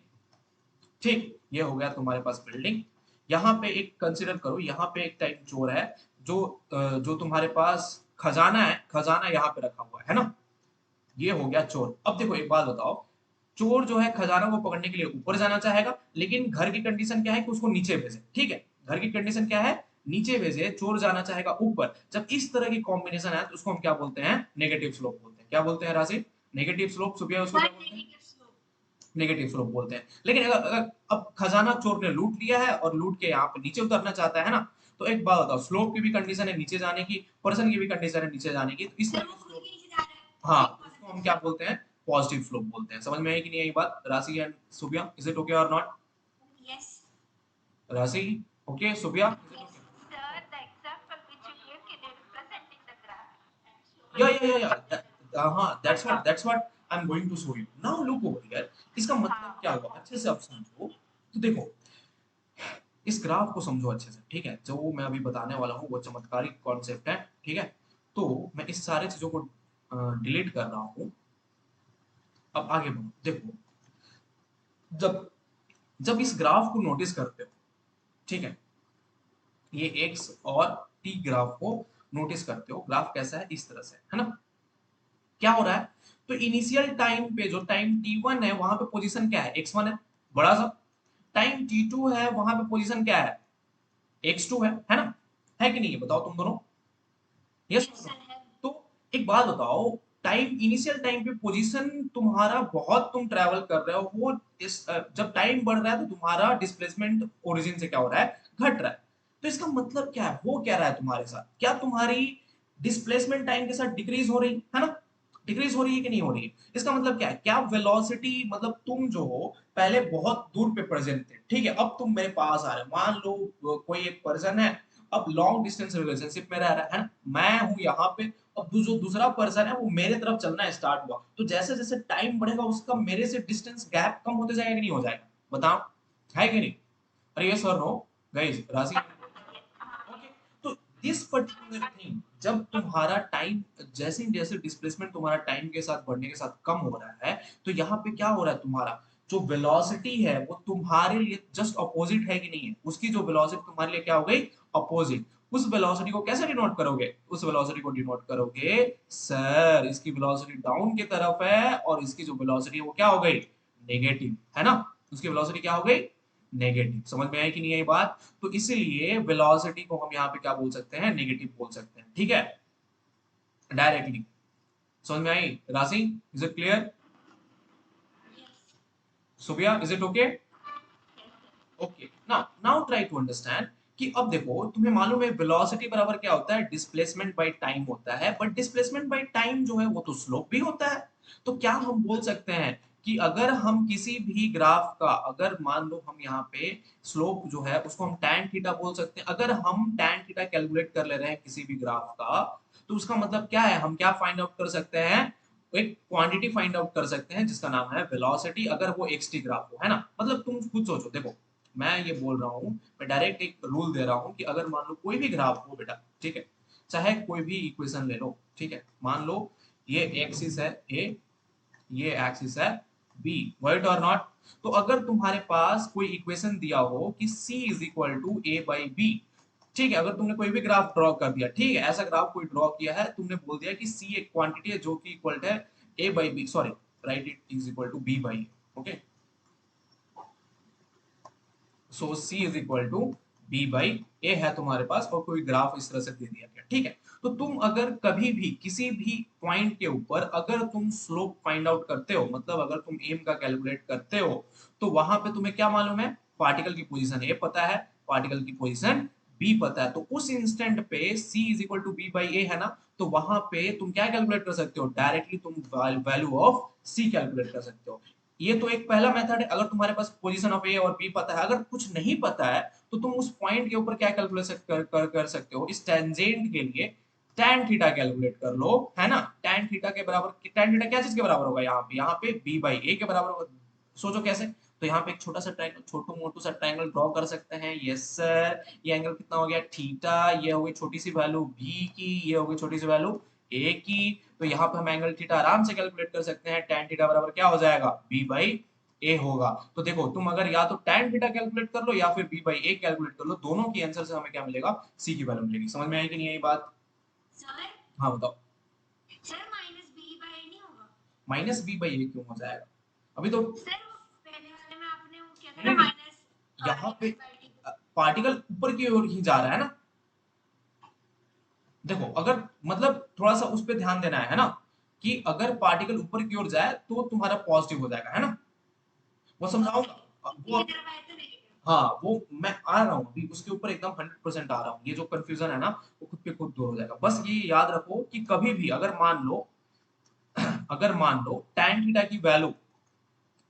ठीक, ये हो गया तुम्हारे पास बिल्डिंग। यहाँ पे एक कंसिडर करो, यहाँ पे एक टाइम चोर है जो तुम्हारे पास खजाना है, खजाना यहाँ पे रखा हुआ है ना, ये हो गया चोर। अब देखो एक बात बताओ, चोर जो है खजाना को पकड़ने के लिए ऊपर जाना चाहेगा, लेकिन घर की कंडीशन क्या है कि उसको नीचे भेजे, ठीक है, घर की कंडीशन क्या है, नीचे भेजे, चोर जाना चाहेगा ऊपर। जब इस तरह की कॉम्बिनेशन है तो उसको हम क्या बोलते हैं, नेगेटिव स्लोप बोलते हैं। क्या बोलते हैं राशि, नेगेटिव स्लोप। सुबह उसको सर क्या बोलते हैं, नेगेटिव स्लोप। नेगेटिव स्लोप बोलते हैं। लेकिन अगर अब खजाना चोर ने लूट लिया है और लूट के यहाँ पे नीचे उतरना चाहता है ना, तो एक बात बताओ, स्लोप की भी कंडीशन है नीचे जाने की, पर्सन की भी कंडीशन है नीचे जाने की, तो इस तरह सर वो के खुद स्लोप, के नीचे जा रहा है, हाँ, एक तो उसको पॉजिटिव हम क्या स्लोप। बोलते हैं, पॉजिटिव स्लोप बोलते हैं। समझ में आई कि नहीं आई बात Rashi and Subia, is it okay और not? Yes. Rashi okay, Subia is it yes okay? Sir, the example which you give कि they representing the या graph. हाँ, that's what I am going to show you now, look over here. इसका मतलब क्या हुआ, अच्छे से आप समझो। तो देखो, इस ग्राफ को समझो अच्छे से, ठीक है, जो मैं अभी बताने वाला हूँ वो चमत्कारिक कॉन्सेप्ट है, ठीक है। तो मैं इस सारे चीजों को डिलीट कर रहा हूँ। अब आगे बढ़ो, देखो, जब जब इस ग्राफ को नोटिस करते हो, ठीक है, ये एक्स और टी ग्राफ को नोटिस करते हो, ग्राफ कैसा है, इस तरह से है ना। क्या हो रहा है, तो इनिशियल टाइम पे जो टाइम t1 है वहां पे पोजीशन क्या है, x1 है, बड़ा सा। टाइम t2 है वहां पे पोजीशन क्या है, x2 है ना, है कि नहीं, है बताओ तुम दोनों, यस। यस सर है। तो एक बात बताओ, टाइम इनिशियल टाइम पे पोजीशन तुम्हारा बहुत तुम ट्रैवल कर रहे हो, वो जब टाइम बढ़ रहा है तो तुम्हारा डिस्प्लेसमेंट ओरिजिन से क्या हो रहा है, घट रहा है। तो इसका मतलब क्या है, हो क्या रहा है तुम्हारे साथ, क्या तुम्हारी डिस्प्लेसमेंट टाइम के साथ डिक्रीज हो रही है ना, डिक्रीज हो रही है कि नहीं हो रही है? इसका मतलब क्या है, क्या वेलोसिटी, मतलब तुम जो हो पहले बहुत दूर पे प्रेजेंट थे, ठीक है, अब तुम मेरे पास आ रहे हो। मान लो कोई एक पर्सन है, अब लॉन्ग डिस्टेंस रिलेशनशिप में रह रहा है ना, मैं हूँ यहाँ पे, अब जो दूसरा पर्सन है वो मेरे तरफ चलना स्टार्ट हुआ, तो जैसे जैसे टाइम बढ़ेगा उसका मेरे से डिस्टेंस गैप कम होते जाएगा कि नहीं हो जाएगा, बताओ, है कि नहीं? अरे यस और नो गाइस, राशि ओके। तो दिस पर्टिकुलर थिंग, जब तुम्हारा टाइम, जैसे जैसे डिस्प्लेसमेंट तुम्हारा टाइम के साथ बढ़ने के साथ कम हो रहा है, तो यहाँ पे क्या हो रहा है, तुम्हारा जो वेलोसिटी है वो तुम्हारे लिए जस्ट अपोजिट है कि नहीं है, उसकी जो वेलोसिटी तुम्हारे लिए क्या हो गई, अपोजिट। उस वेलोसिटी को कैसे डिनोट करोगे, उस वेलोसिटी को डिनोट करोगे, सर इसकी वेलोसिटी डाउन की तरफ है और इसकी जो वेलोसिटी है वो क्या हो गई, नेगेटिव, है ना, उसकी वेलोसिटी क्या हो गई, नेगेटिव। समझ में आई कि नहीं आई बात? तो इसीलिए वेलोसिटी को हम यहाँ पे क्या बोल सकते हैं, नेगेटिव बोल सकते हैं, ठीक है, डायरेक्टली। समझ में आई Rashi, is it clear? Yes Subia is it okay? Yes sir. Okay, now now try to understand कि अब देखो, तुम्हें मालूम है वेलोसिटी बराबर क्या होता है, डिस्प्लेसमेंट बाय टाइम होता है, बट डिस्प्लेसमेंट बाय टाइम जो है वो तो स्लोप भी होता है। तो क्या हम बोल सकते हैं कि अगर हम किसी भी ग्राफ का, अगर मान लो हम यहाँ पे स्लोप जो है उसको हम tan थीटा बोल सकते हैं, अगर हम tan थीटा कैलकुलेट कर ले रहे हैं किसी भी ग्राफ का, तो उसका मतलब क्या है, हम क्या फाइंड आउट कर सकते हैं, एक क्वांटिटी फाइंड आउट कर सकते हैं जिसका नाम है वेलोसिटी, अगर वो एक्स टी ग्राफ हो, है ना। मतलब तुम खुद सोचो, देखो मैं ये बोल रहा हूँ, मैं डायरेक्ट एक रूल दे रहा हूँ कि अगर मान लो कोई भी ग्राफ हो बेटा, ठीक है, चाहे कोई भी इक्वेशन ले लो, ठीक है, मान लो ये एक्सिस है ए, ये एक्सिस है बी, राइट और नॉट? तो अगर तुम्हारे पास कोई इक्वेशन दिया हो कि c is equal to a by b, ठीक है, अगर तुमने कोई भी ग्राफ ड्रॉ कर दिया, ठीक है, ऐसा ग्राफ कोई ड्रॉ किया है, तुमने बोल दिया कि c एक क्वांटिटी है जो कि इक्वल है a by B, sorry, right, it is equal to b by, okay, so c is equal to B by A है तुम्हारे पास और कोई ग्राफ इस तरह से दे दिया गया, ठीक है। तो तुम अगर कभी भी किसी भी पॉइंट के ऊपर अगर तुम स्लोप फाइंड आउट करते हो, मतलब अगर तुम एम का कैलकुलेट करते हो, तो वहां पे तुम्हें क्या मालूम है, पार्टिकल की पोजीशन ए पता है, पार्टिकल की पोजीशन बी पता है, तो उस इंस्टेंट पे c is equal to B by A है ना, तो वहां पे तुम क्या कैलकुलेट कर सकते हो, डायरेक्टली तुम वैल्यू ऑफ c कैलकुलेट कर सकते हो। ये तो एक पहला मेथड है, अगर तुम्हारे पास पोजीशन ऑफ ए और बी पता है। अगर कुछ नहीं पता है तो तुम उस पॉइंट के ऊपर क्या कैलकुलेट कर सकते हो, इस टेंजेंट के लिए tan थीटा कैलकुलेट कर लो, है ना। tan थीटा के बराबर, tan थीटा क्या चीज के बराबर होगा, यहाँ पे b बाई ए के बराबर होगा। सोचो कैसे, तो यहाँ पे एक छोटा सा ट्रायंगल, छोटू मोटू सा ट्रायंगल ड्रॉ कर सकते हैं। यस सर, ये एंगल कितना हो गया थीटा, ये हो गई छोटी सी वैल्यू बी की, ये हो गई छोटी सी वैल्यू ए की। तो यहाँ पे हम एंगल थीटा आराम से कैलकुलेट कर सकते हैं, tan थीटा बराबर क्या हो जाएगा, b बाई ए होगा। तो देखो तुम अगर या तो tan थीटा कैलकुलेट कर लो या फिर b बाई ए कैलकुलेट कर लो, दोनों की आंसर से हमें क्या मिलेगा, c की वैल्यू मिलेगी। समझ में आई कि नहीं आई बात? सर हाँ बताओ। सर माइनस बी बाई नहीं होगा? माइनस बी बाई ए क्यों हो जाएगा, अभी तो सर वो पहले वाले में आपने वो किया था नहीं ना नहीं, माइनस यहाँ पे डी बाई डी। पार्टिकल ऊपर की ओर ही जा रहा है ना। देखो अगर मतलब थोड़ा सा उस पर ध्यान देना है ना, कि अगर पार्टिकल ऊपर की ओर जाए तो तुम्हारा पॉजिटिव हो जाएगा, है ना। वो समझाऊंगा वो, की तरफ आए तो नेगेटिव। हाँ वो मैं आ रहा हूँ अभी उसके ऊपर एकदम 100% आ रहा हूँ। ये जो कंफ्यूजन है ना वो खुद पे खुद दूर हो जाएगा। बस ये याद रखो कि कभी भी अगर मान लो अगर मान लो tan थीटा की वैल्यू,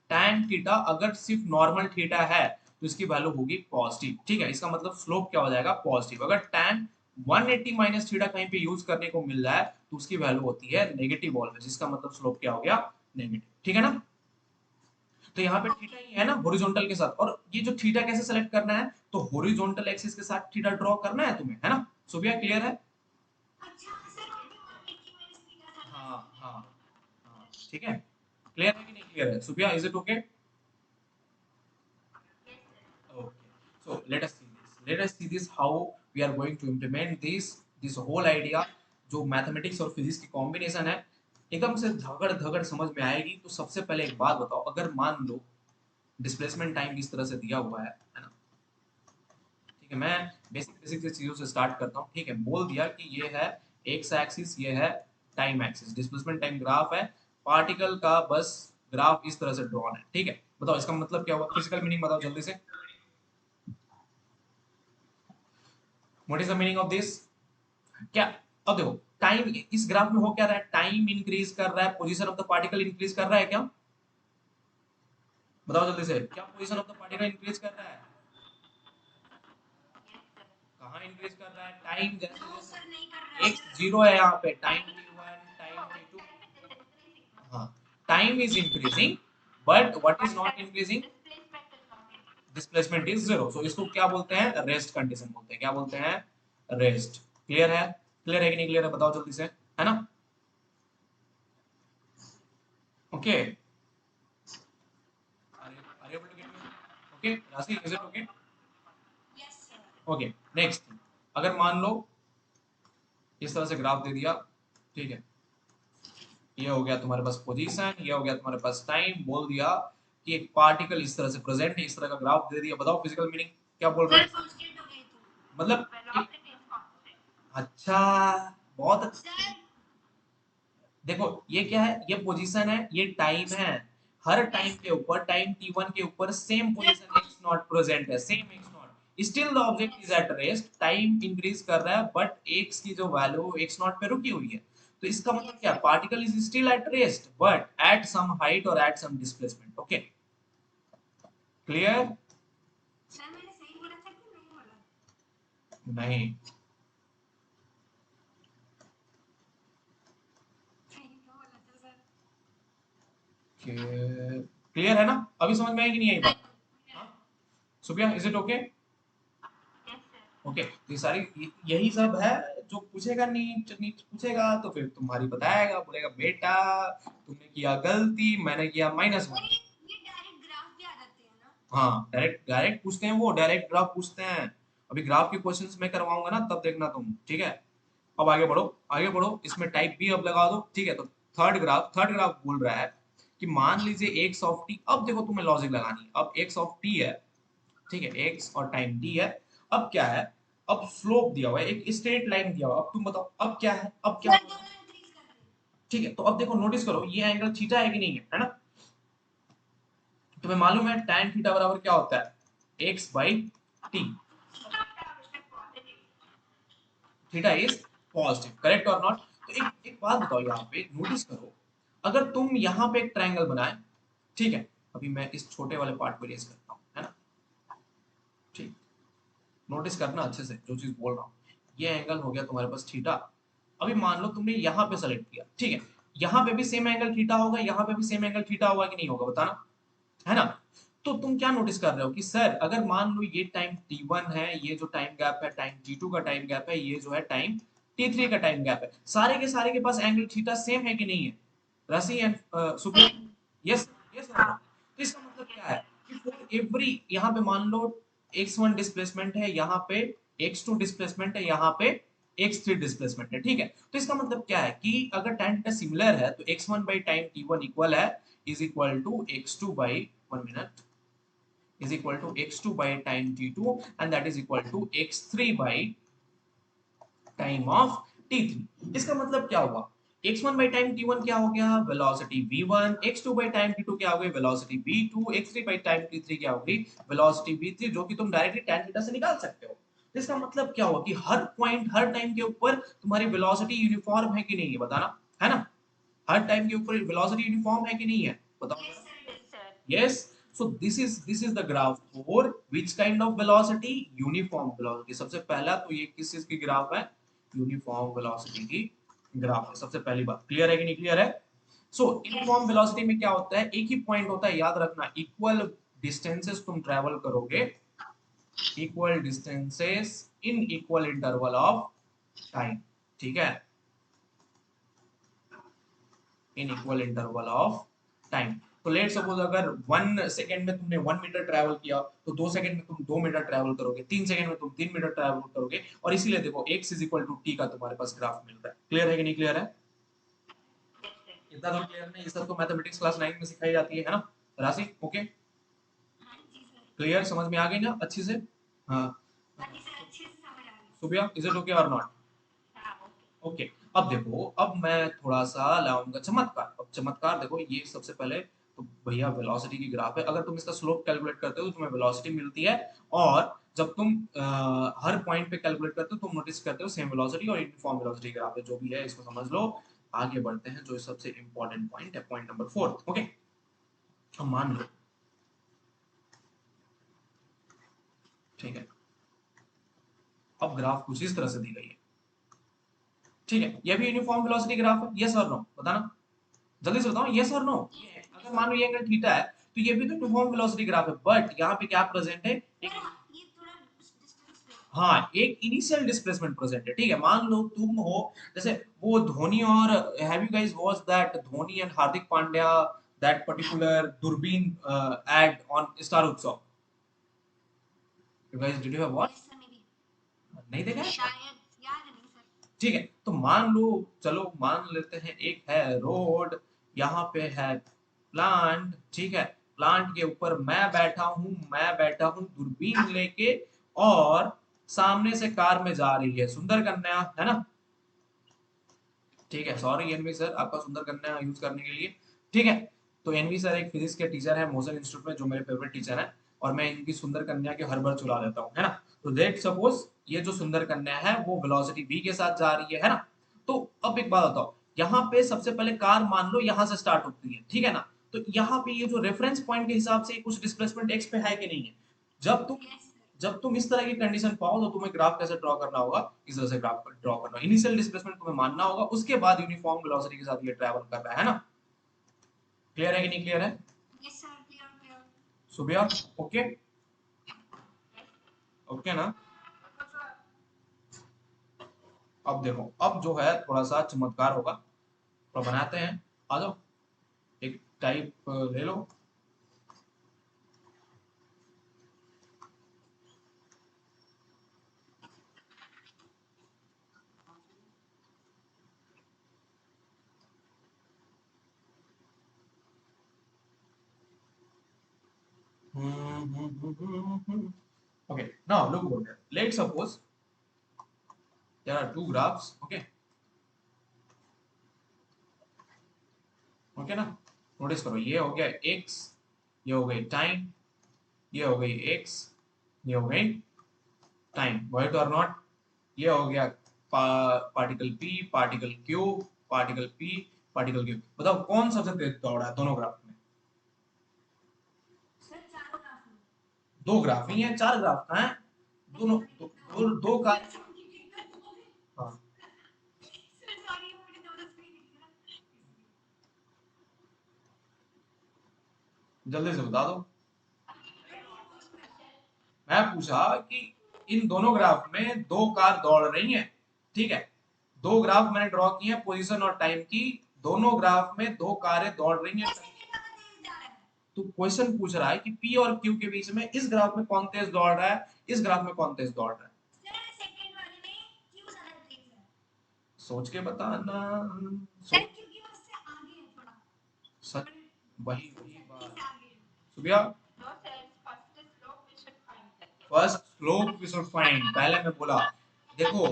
tan थीटा अगर सिर्फ नॉर्मल थीटा है तो इसकी वैल्यू होगी पॉजिटिव, ठीक है। इसका मतलब स्लोप क्या हो जाएगा, पॉजिटिव। अगर tan 180 माइनस थीटा कहीं पे यूज करने को मिल रहा है तो उसकी वैल्यू होती है नेगेटिव ऑलवेज, जिसका मतलब स्लोप क्या हो गया, नेगेटिव, ठीक है ना। तो यहाँ पे थीटा ही है ना हॉरिजॉन्टल के साथ, और ये जो थीटा कैसे सेलेक्ट करना है, तो हॉरिजॉन्टल एक्सिस के साथ थीटा ड्रॉ करना है तुम्हें, है ना। सुबिया क्लियर है? अच्छा सर वो भी 180 माइनस थीटा था ना हाँ इसलिए। हाँ हाँ, ठीक है। क्लियर है कि नहीं क्लियर है Subia, is it okay? Yes sir. Okay. So let us see this. Let us see this how we are going to implement this whole idea, जो मैथमेटिक्स और फिजिक्स की कॉम्बिनेशन है, एकदम से धगड़ धगड़ समझ में आएगी। तो सबसे पहले एक बात बताओ, अगर मान लो डिस्प्लेसमेंट टाइम इस तरह से दिया हुआ है ना, ठीक है। मैं बेसिक बेसिक चीजों से स्टार्ट करता हूँ, ठीक है। बोल दिया कि ये है एक्स एक्सिस, ये है time axis, displacement time graph है, पार्टिकल का बस ग्राफ इस तरह से ड्रॉन है, ठीक है। बताओ इसका मतलब क्या हुआ, फिजिकल मीनिंग बताओ जल्दी से। What is the meaning of this, क्या। अब देखो टाइम इस ग्राफ में हो क्या रहा है, टाइम इंक्रीज कर रहा है, position of the particle increase कर रहा है क्या, बताओ जल्दी से, क्या position of the particle increase कर रहा है, कहाँ इंक्रीज कर रहा है, टाइम जैसे नो जैसे सर नहीं कर रहा एक्स सर। जीरो है यहाँ पे, टाइम t1 टाइम तो इस t2, टाइम पे डिस्प्लेसिंग हाँ time is increasing but what is but not increasing, displacement is not increasing. Displacement is zero. So इसको क्या बोलते हैं, रेस्ट कंडीशन बोलते हैं, क्या बोलते हैं, रेस्ट। क्लियर है, क्लियर है कि नहीं क्लियर है, बताओ जल्दी से, है ना। Okay, are you able to get me? Okay, Rasi, is it okay? Yes sir. Okay next, अगर मान लो इस तरह से ग्राफ दे दिया, ठीक है। ये हो गया तुम्हारे पास पोजीशन, ये हो गया तुम्हारे पास टाइम, बोल दिया कि एक पार्टिकल इस तरह से प्रेजेंट है, इस तरह का ग्राफ दे दिया। बताओ फिजिकल मीनिंग क्या बोल रहा सर है, फर्स्ट हो गई थी। मतलब एक, वेलोसिटी इज कांस्टेंट। अच्छा, बहुत अच्छा। सर देखो ये क्या है, ये पोजीशन है, ये टाइम है। हर टाइम यस के ऊपर, टाइम t1 के ऊपर same position x nought present है, same x nought, still the object is yes at rest, time increase कर रहा है बट x की जो वैल्यू x नॉट पे रुकी हुई है। तो इसका मतलब यस क्या, particle is still at rest but at some height और at some displacement. Okay clear? Sir मैंने सही बोला था कि नहीं बोला? नहीं, सही तो बोला था सर। क्लियर है ना, अभी समझ में आई कि नहीं आई बात, हाँ Supriya, is it okay? Yes sir. Okay तो ये सारी यही सब है। जो पूछेगा नीट नीट पूछेगा तो फिर तुम्हारी बताएगा, बोलेगा बेटा तुमने किया गलती, मैंने किया -1। और ये डायरेक्ट ग्राफ भी आ जाते हैं ना? हाँ डायरेक्ट डायरेक्ट पूछते हैं, वो डायरेक्ट ग्राफ पूछते हैं। अभी ग्राफ के क्वेश्चंस मैं करवाऊंगा ना तब देखना तुम, ठीक है। अब आगे बढ़ो, आगे बढ़ो, इसमें टाइप बी अब लगा दो, ठीक है। तो थर्ड ग्राफ बोल रहा है कि मान लीजिए एक्स ऑफ टी, अब देखो तुम्हें लॉजिक लगानी है, अब एक्स ऑफ टी है, ठीक है, एक्स और टाइम टी है, अब क्या है, अब स्लोप दिया हुआ है, एक स्ट्रेट लाइन दिया हुआ है। अब तुम बताओ अब क्या है, अब क्या सर होगा? दोनों इंक्रीज कर रहे हैं। ठीक है, तो अब देखो नोटिस करो ये एंगल थीटा है कि नहीं है, है ना? तुम्हें मालूम है tan थीटा बराबर क्या होता है, x by T. Theta is positive, correct और नॉट? तो एक बात बताओ, यहाँ पे नोटिस करो, अगर तुम यहाँ पे एक ट्रायंगल बनाए, ठीक है, अभी मैं इस छोटे वाले पार्ट को इरेज करता हूँ, है ना? ठीक, नोटिस करना अच्छे से जो चीज बोल रहा हूँ। ये एंगल हो गया तुम्हारे पास थीटा। अभी मान लो तुमने यहाँ पे सेलेक्ट किया, ठीक है, यहाँ पे भी सेम एंगल थीटा होगा, यहाँ पे भी सेम एंगल थीटा होगा कि नहीं होगा, बताना, है ना? तो तुम क्या नोटिस कर रहे हो कि सर अगर मान लो ये टाइम t1 है, ये जो टाइम गैप है टाइम t2 का टाइम गैप है, ये जो है टाइम t3 का टाइम गैप है, सारे के पास एंगल थीटा सेम है कि नहीं है, राशि एंड सुपर? Yes, yes. तो इसका मतलब क्या है कि फॉर एवरी, यहाँ पे मान लो x1 डिस्प्लेसमेंट है, यहाँ पे x2 डिस्प्लेसमेंट है, यहाँ पे x3 डिस्प्लेसमेंट है, ठीक है? तो इसका मतलब क्या है कि अगर tan थीटा सिमिलर है तो x1 by time t1 equal है, is equal to x2 by, 1 minute, is equal to x2 by time t2 and that is equal to x3 by time of t3। इसका मतलब क्या हुआ, x1 by time t1 क्या हो गया, velocity v1, x2 by time t2 क्या हो गई, velocity v2, x3 by time t3 क्या हो गई, वेलोसिटी v3, जो कि तुम डायरेक्टली tan थीटा से निकाल सकते हो। तो इसका मतलब क्या हुआ कि हर पॉइंट हर टाइम के ऊपर तुम्हारी वेलोसिटी यूनिफॉर्म है कि नहीं है, बताना, है ना? हर टाइम के ऊपर वेलोसिटी यूनिफॉर्म है कि नहीं है, बताओ यस जरा। Sir, yes sir. Yes, so this is the graph for which kind of velocity? Uniform velocity। सबसे पहला तो ये किस चीज की ग्राफ है, यूनिफॉर्म वेलोसिटी की ग्राफ है, सबसे पहली बात। क्लियर है कि नहीं क्लियर है? सो यूनिफॉर्म वेलोसिटी में क्या होता है, एक ही पॉइंट होता है, याद रखना, इक्वल डिस्टेंसेस तुम ट्रेवल करोगे, equal distances in equal interval of time, ठीक है, in equal interval of time. तो लेट सपोज अगर 1 सेकेंड में तुमने 1 मीटर ट्रैवल किया, तो 2 सेकेंड में तुम 2 मीटर ट्रैवल करोगे, 3 सेकेंड में तुम 3 मीटर ट्रैवल करोगे, और इसीलिए देखो x is equal to t का तुम्हारे पास ग्राफ मिल रहा है। क्लियर है कि नहीं क्लियर है? इतना तो क्लियर नहीं, ये सब तो मैथमेटिक्स क्लास 9 में सिखाई जाती है ना राशि? ओके, हाँ जी सर। क्लियर, समझ में आ गई ना अच्छी से? हाँ, हाँ जी सर, अच्छे से समझ आ गई। सुबिया, इज इट ओके और नॉट? हाँ ओके। ओके, अब देखो, अब मैं थोड़ा सा लाऊंगा चमत्कार। अब चमत्कार देखो, ये सबसे पहले तो भैया वेलोसिटी की ग्राफ है, अगर तुम इसका स्लोप कैलकुलेट करते हो तो तुम्हें वेलोसिटी मिलती है, और जब तुम हर पॉइंट पे कैलकुलेट करते हो तुम नोटिस करते हो सेम वेलोसिटी और यूनिफॉर्म वेलोसिटी ग्राफ है, जो भी है इसको समझ लो। आगे बढ़ते हैं, जो सबसे इंपॉर्टेंट पॉइंट है, पॉइंट नंबर 4। ओके, अब मान लो, ठीक है, अब ग्राफ कुछ इस तरह से दी गई है, ठीक है, ये भी यूनिफॉर्म वेलोसिटी ग्राफ है, यस और नो, बताना, जल्दी से बताओ, यस और नो। अगर मान लो ये एंगल थीटा है तो ये भी तो यूनिफॉर्म वेलोसिटी ग्राफ है, बट यहाँ पे क्या प्रेजेंट है, एक, सर ये थोड़ा डिस्टेंस पे। हाँ, एक इनिशियल डिस्प्लेसमेंट प्रेजेंट है, ठीक है? मान लो तुम हो, जैसे वो धोनी और, have you guys watch that Dhoni and Hardik Pandya, that particular दूरबीन एड ऑन स्टार उत्सव? You guys did you have watch? Yes sir, मेरी नहीं देखा है? शायद याद नहीं सर। ठीक है, तो मान लो, चलो मान लेते हैं एक है रोड, यहाँ पे है प्लांट, ठीक है, प्लांट के ऊपर मैं बैठा हूँ दूरबीन लेके, और सामने से कार में जा रही है सुंदर कन्या, है ना? ठीक है, सॉरी एनवी सर आपका सुंदर कन्या यूज करने के लिए, ठीक है। तो एनवी सर एक फिजिक्स के टीचर है मोशन इंस्टीट्यूट में, जो मेरे फेवरेट टीचर है, और मैं इनकी सुंदर कन्या के हर बार चुरा लेता हूँ, है ना? तो लेट सपोज ये जो सुंदर कन्या है वो वेलोसिटी v के साथ जा रही है ना? तो अब एक बात बताओ, यहाँ पे सबसे पहले कार मान लो यहाँ से स्टार्ट होती है, ठीक है ना? तो यहाँ पे ये जो रेफरेंस पॉइंट के हिसाब से कुछ डिस्प्लेसमेंट x पे है कि नहीं है? जब तुम यस सर। जब तुम इस तरह की कंडीशन पाओ तो तुम्हें ग्राफ कैसे ड्रॉ करना होगा, इस तरह से ग्राफ ड्रॉ करना, इनिशियल डिस्प्लेसमेंट तुम्हें मानना होगा, उसके बाद यूनिफॉर्म वेलोसिटी के साथ ये ट्रैवल कर रहा है ना? क्लियर है कि नहीं क्लियर है? Yes sir, clear clear. Subia, okay, okay ना? अब देखो, अब जो है थोड़ा सा चमत्कार होगा, तो बनाते हैं, आ जाओ, एक टाइप ले लो। Okay, Now look over here. Let's suppose there are two graphs. Okay. Okay ना, नोटिस करो, ये हो गया x, ये हो गई टाइम, ये हो गई x, ये हो गई टाइम, राइट और नॉट? ये हो गया particle p, particle q, particle p, particle q। बताओ कौन सबसे तेज दौड़ा है दोनों ग्राफ में? सर चारों ग्राफ में। दो ग्राफ ही हैं, चार ग्राफ कहाँ हैं? दोनों दो का। हाँ, सर सॉरी, मुझे दोनों स्क्रीन दिख रहा है। जल्दी से बता दो। मैं पूछा कि इन दोनों ग्राफ में दो कार दौड़ रही हैं, ठीक है? दो ग्राफ मैंने ड्रॉ किए हैं पोजीशन और टाइम की, दोनों ग्राफ में दो कारें दौड़ रही हैं। तो क्वेश्चन पूछ रहा है कि P और Q के बीच में इस ग्राफ में कौन तेज दौड़ रहा है, इस ग्राफ में कौन तेज दौड़ रहा है? सेकंड वाले में Q ज्यादा तेज है। सोच के बताना। सर क्योंकि वो उससे आगे है थोड़ा। सच, वही वही बात। इससे आगे है। Subia, no sir, first slope we should find. First slope we should find, पहले मैं बोला। देखो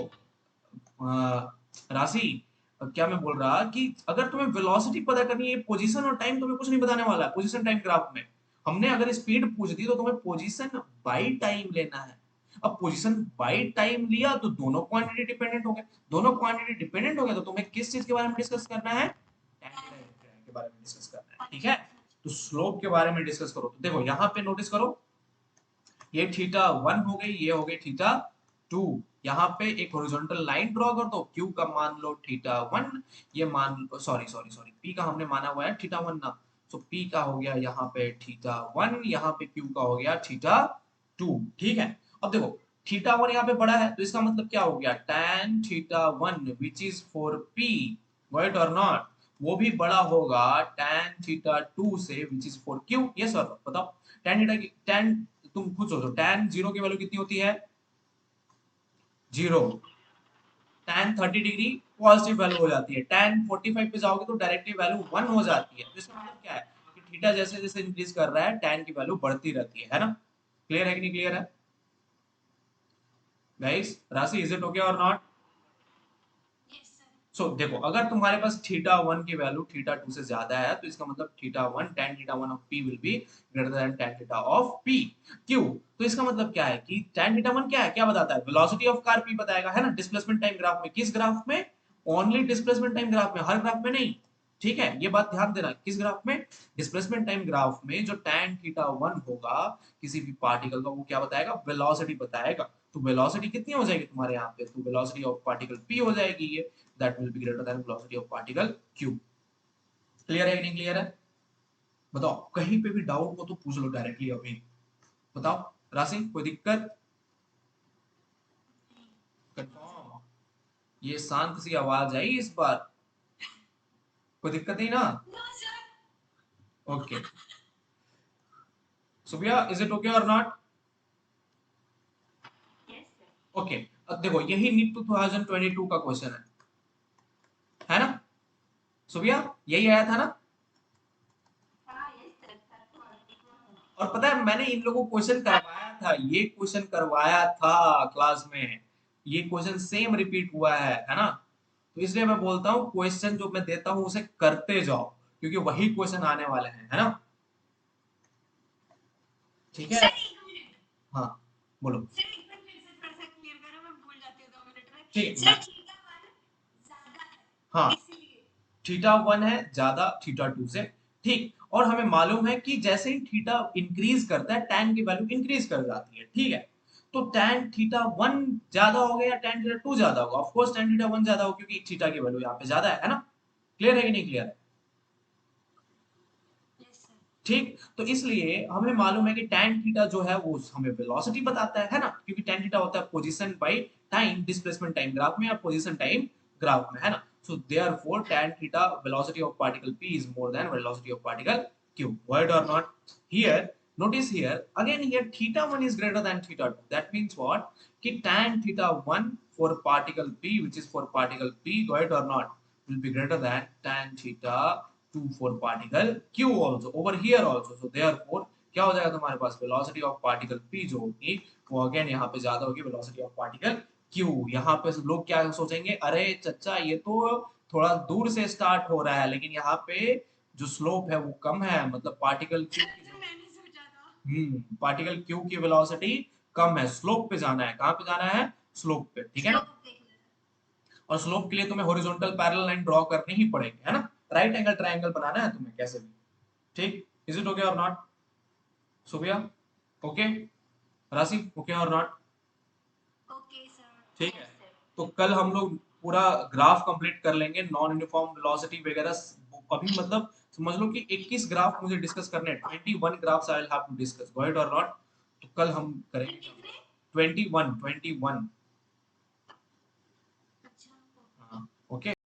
राशि, क्या मैं बोल रहा कि अगर तुम्हें वेलोसिटी पता करनी है, पोजीशन और टाइम तुम्हें कुछ नहीं बताने वाला है पोजीशन टाइम ग्राफ में। हमने अगर स्पीड पूछ दी तो तुम्हें पोजीशन बाय टाइम लेना है। अब पोजीशन बाय टाइम लिया तो दोनों क्वांटिटी डिपेंडेंट हो गए, दोनों क्वांटिटी डिपेंडेंट हो गए तो तुम्हें किस चीज के बारे में डिस्कस करना है? टाइम के बारे में डिस्कस करना है, ठीक है? तो स्लोप के बारे में डिस्कस करो। तो देखो यहाँ पे नोटिस करो, ये थीटा 1 हो गई, ये हो गई थीटा 2। यहाँ पे एक हॉरिजॉन्टल लाइन ड्रॉ कर दो, Q का मान लो थीटा 1, ये मान लो, सॉरी सॉरी सॉरी, P का हमने माना हुआ है थीटा 1 ना, सो P का हो गया यहाँ पे थीटा 1, यहाँ पे Q का हो गया थीटा 2, ठीक है? अब देखो थीटा 1 यहाँ पे बड़ा है तो इसका मतलब क्या हो गया, tan theta 1 which is for P, right और नॉट? वो भी बड़ा होगा tan थीटा 2 से which is for Q। Yes और बताओ, tan थीटा की tan, तुम खुद सोचो tan 0 की वैल्यू कितनी होती है? 0। tan 30 डिग्री पॉजिटिव वैल्यू हो जाती है, tan 45 पे जाओगे तो डायरेक्टली वैल्यू 1 हो जाती है। तो इसका मतलब क्या है कि थीटा जैसे जैसे इंक्रीज कर रहा है tan की वैल्यू बढ़ती रहती है ना? क्लियर है कि नहीं क्लियर है guys? Rashi, is it okay और नॉट? Yes sir. सो देखो, अगर तुम्हारे पास थीटा 1 की वैल्यू थीटा 2 से ज्यादा है तो इसका मतलब theta 1 tan theta 1 of p will be greater than tan theta of p। क्यों? तो इसका मतलब क्या है कि tan थीटा 1 क्या है, क्या बताता है? वेलोसिटी ऑफ कार p बताएगा, है ना? डिस्प्लेसमेंट टाइम ग्राफ में, किस ग्राफ में? ओनली डिस्प्लेसमेंट टाइम ग्राफ में, हर ग्राफ में नहीं, ठीक है? ये बात ध्यान देना, किस ग्राफ में? डिस्प्लेसमेंट टाइम ग्राफ में जो tan थीटा 1 होगा किसी भी पार्टिकल का, वो क्या बताएगा? वेलोसिटी बताएगा। तो वेलोसिटी कितनी हो जाएगी तुम्हारे यहाँ पे? तो वेलोसिटी ऑफ पार्टिकल p हो जाएगी ये, that will be greater than velocity of particle q। Clear है कि नहीं क्लियर है? बताओ, कहीं पे भी डाउट हो तो पूछ लो डायरेक्टली अभी। बताओ राशि, कोई दिक्कत? कंफर्म? ये शांत सी आवाज आई इस बार, कोई दिक्कत नहीं ना? No sir. Okay, Subia, is it okay और नॉट? Yes sir. ओके, अब देखो यही नीट 2022 का क्वेश्चन है ना सुबिया? यही आया था ना? हाँ यस सर, सर तो ऑलरेडी हुआ। और पता है मैंने इन लोगों को क्वेश्चन करवाया था, ये क्वेश्चन करवाया था क्लास में, ये क्वेश्चन सेम रिपीट हुआ है ना? तो इसलिए मैं बोलता हूँ क्वेश्चन जो मैं देता हूँ उसे करते जाओ, क्योंकि वही क्वेश्चन आने वाले हैं, है ना? ठीक है? सर एक मिनट। हाँ, बोलो। सर एक बार फिर से थोड़ा सा क्लियर करो, मैं भूल जाती हूँ 2 मिनट में। ठीक है, सर थीटा 1 ज्यादा है, हाँ, इसीलिए। थीटा 1 है ज्यादा थीटा 2 से, ठीक। और हमें मालूम है कि जैसे ही थीटा इंक्रीज करता है tan की वैल्यू इंक्रीज कर जाती है, ठीक है? तो tan थीटा 1 ज्यादा हो गया या tan थीटा 2 ज्यादा होगा? ऑफ कोर्स tan थीटा 1 ज्यादा होगा क्योंकि थीटा की वैल्यू यहाँ पे ज्यादा है ना? क्लियर है कि नहीं क्लियर है? Yes sir. ठीक, तो इसलिए हमें मालूम है कि tan थीटा जो है वो हमें वेलोसिटी बताता है ना? क्योंकि tan थीटा होता है position by time, displacement time graph में या पोजीशन टाइम ग्राफ में, है ना? So therefore tan theta velocity of particle p is more than velocity of particle q, right or not? Here, notice here again, here theta 1 is greater than theta 2, that means what? कि tan theta 1 for particle p, which is for particle p, right or not, will be greater than tan theta 2 for particle q also over here also. So therefore क्या हो जाएगा तुम्हारे पास, velocity of particle p जो होगी वो again यहाँ पे ज्यादा होगी वेलोसिटी ऑफ पार्टिकल q। यहाँ पे लोग क्या सोचेंगे, अरे चच्चा ये तो थोड़ा दूर से स्टार्ट हो रहा है, लेकिन यहाँ पे जो स्लोप है वो कम है, मतलब पार्टिकल q की जो मैंने सोचा था पार्टिकल q की वेलोसिटी कम है, स्लोप पे जाना है, कहाँ पे जाना है, स्लोप पे, ठीक है ना। स्लोप देख लेना। और स्लोप के लिए तुम्हें हॉरिजॉन्टल पैरेलल लाइन ड्रॉ करनी ही पड़ेगी, है ना, राइट एंगल ट्रायंगल बनाना है तुम्हें कैसे भी, ठीक। इज इट ओके और नॉट, सुबिया, ओके, राशि, ओके और नॉट, ओके सर। ठीक है। तो कल हम लोग पूरा ग्राफ कंप्लीट कर लेंगे, नॉन यूनिफॉर्म वेलोसिटी वगैरह अभी मतलब समझ लो कि 21 ग्राफ मुझे डिस्कस करने हैं, 21 graphs I will have to discuss, go it और नॉट। तो कल हम करेंगे कितने? 21 21। अच्छा। हाँ, ओके।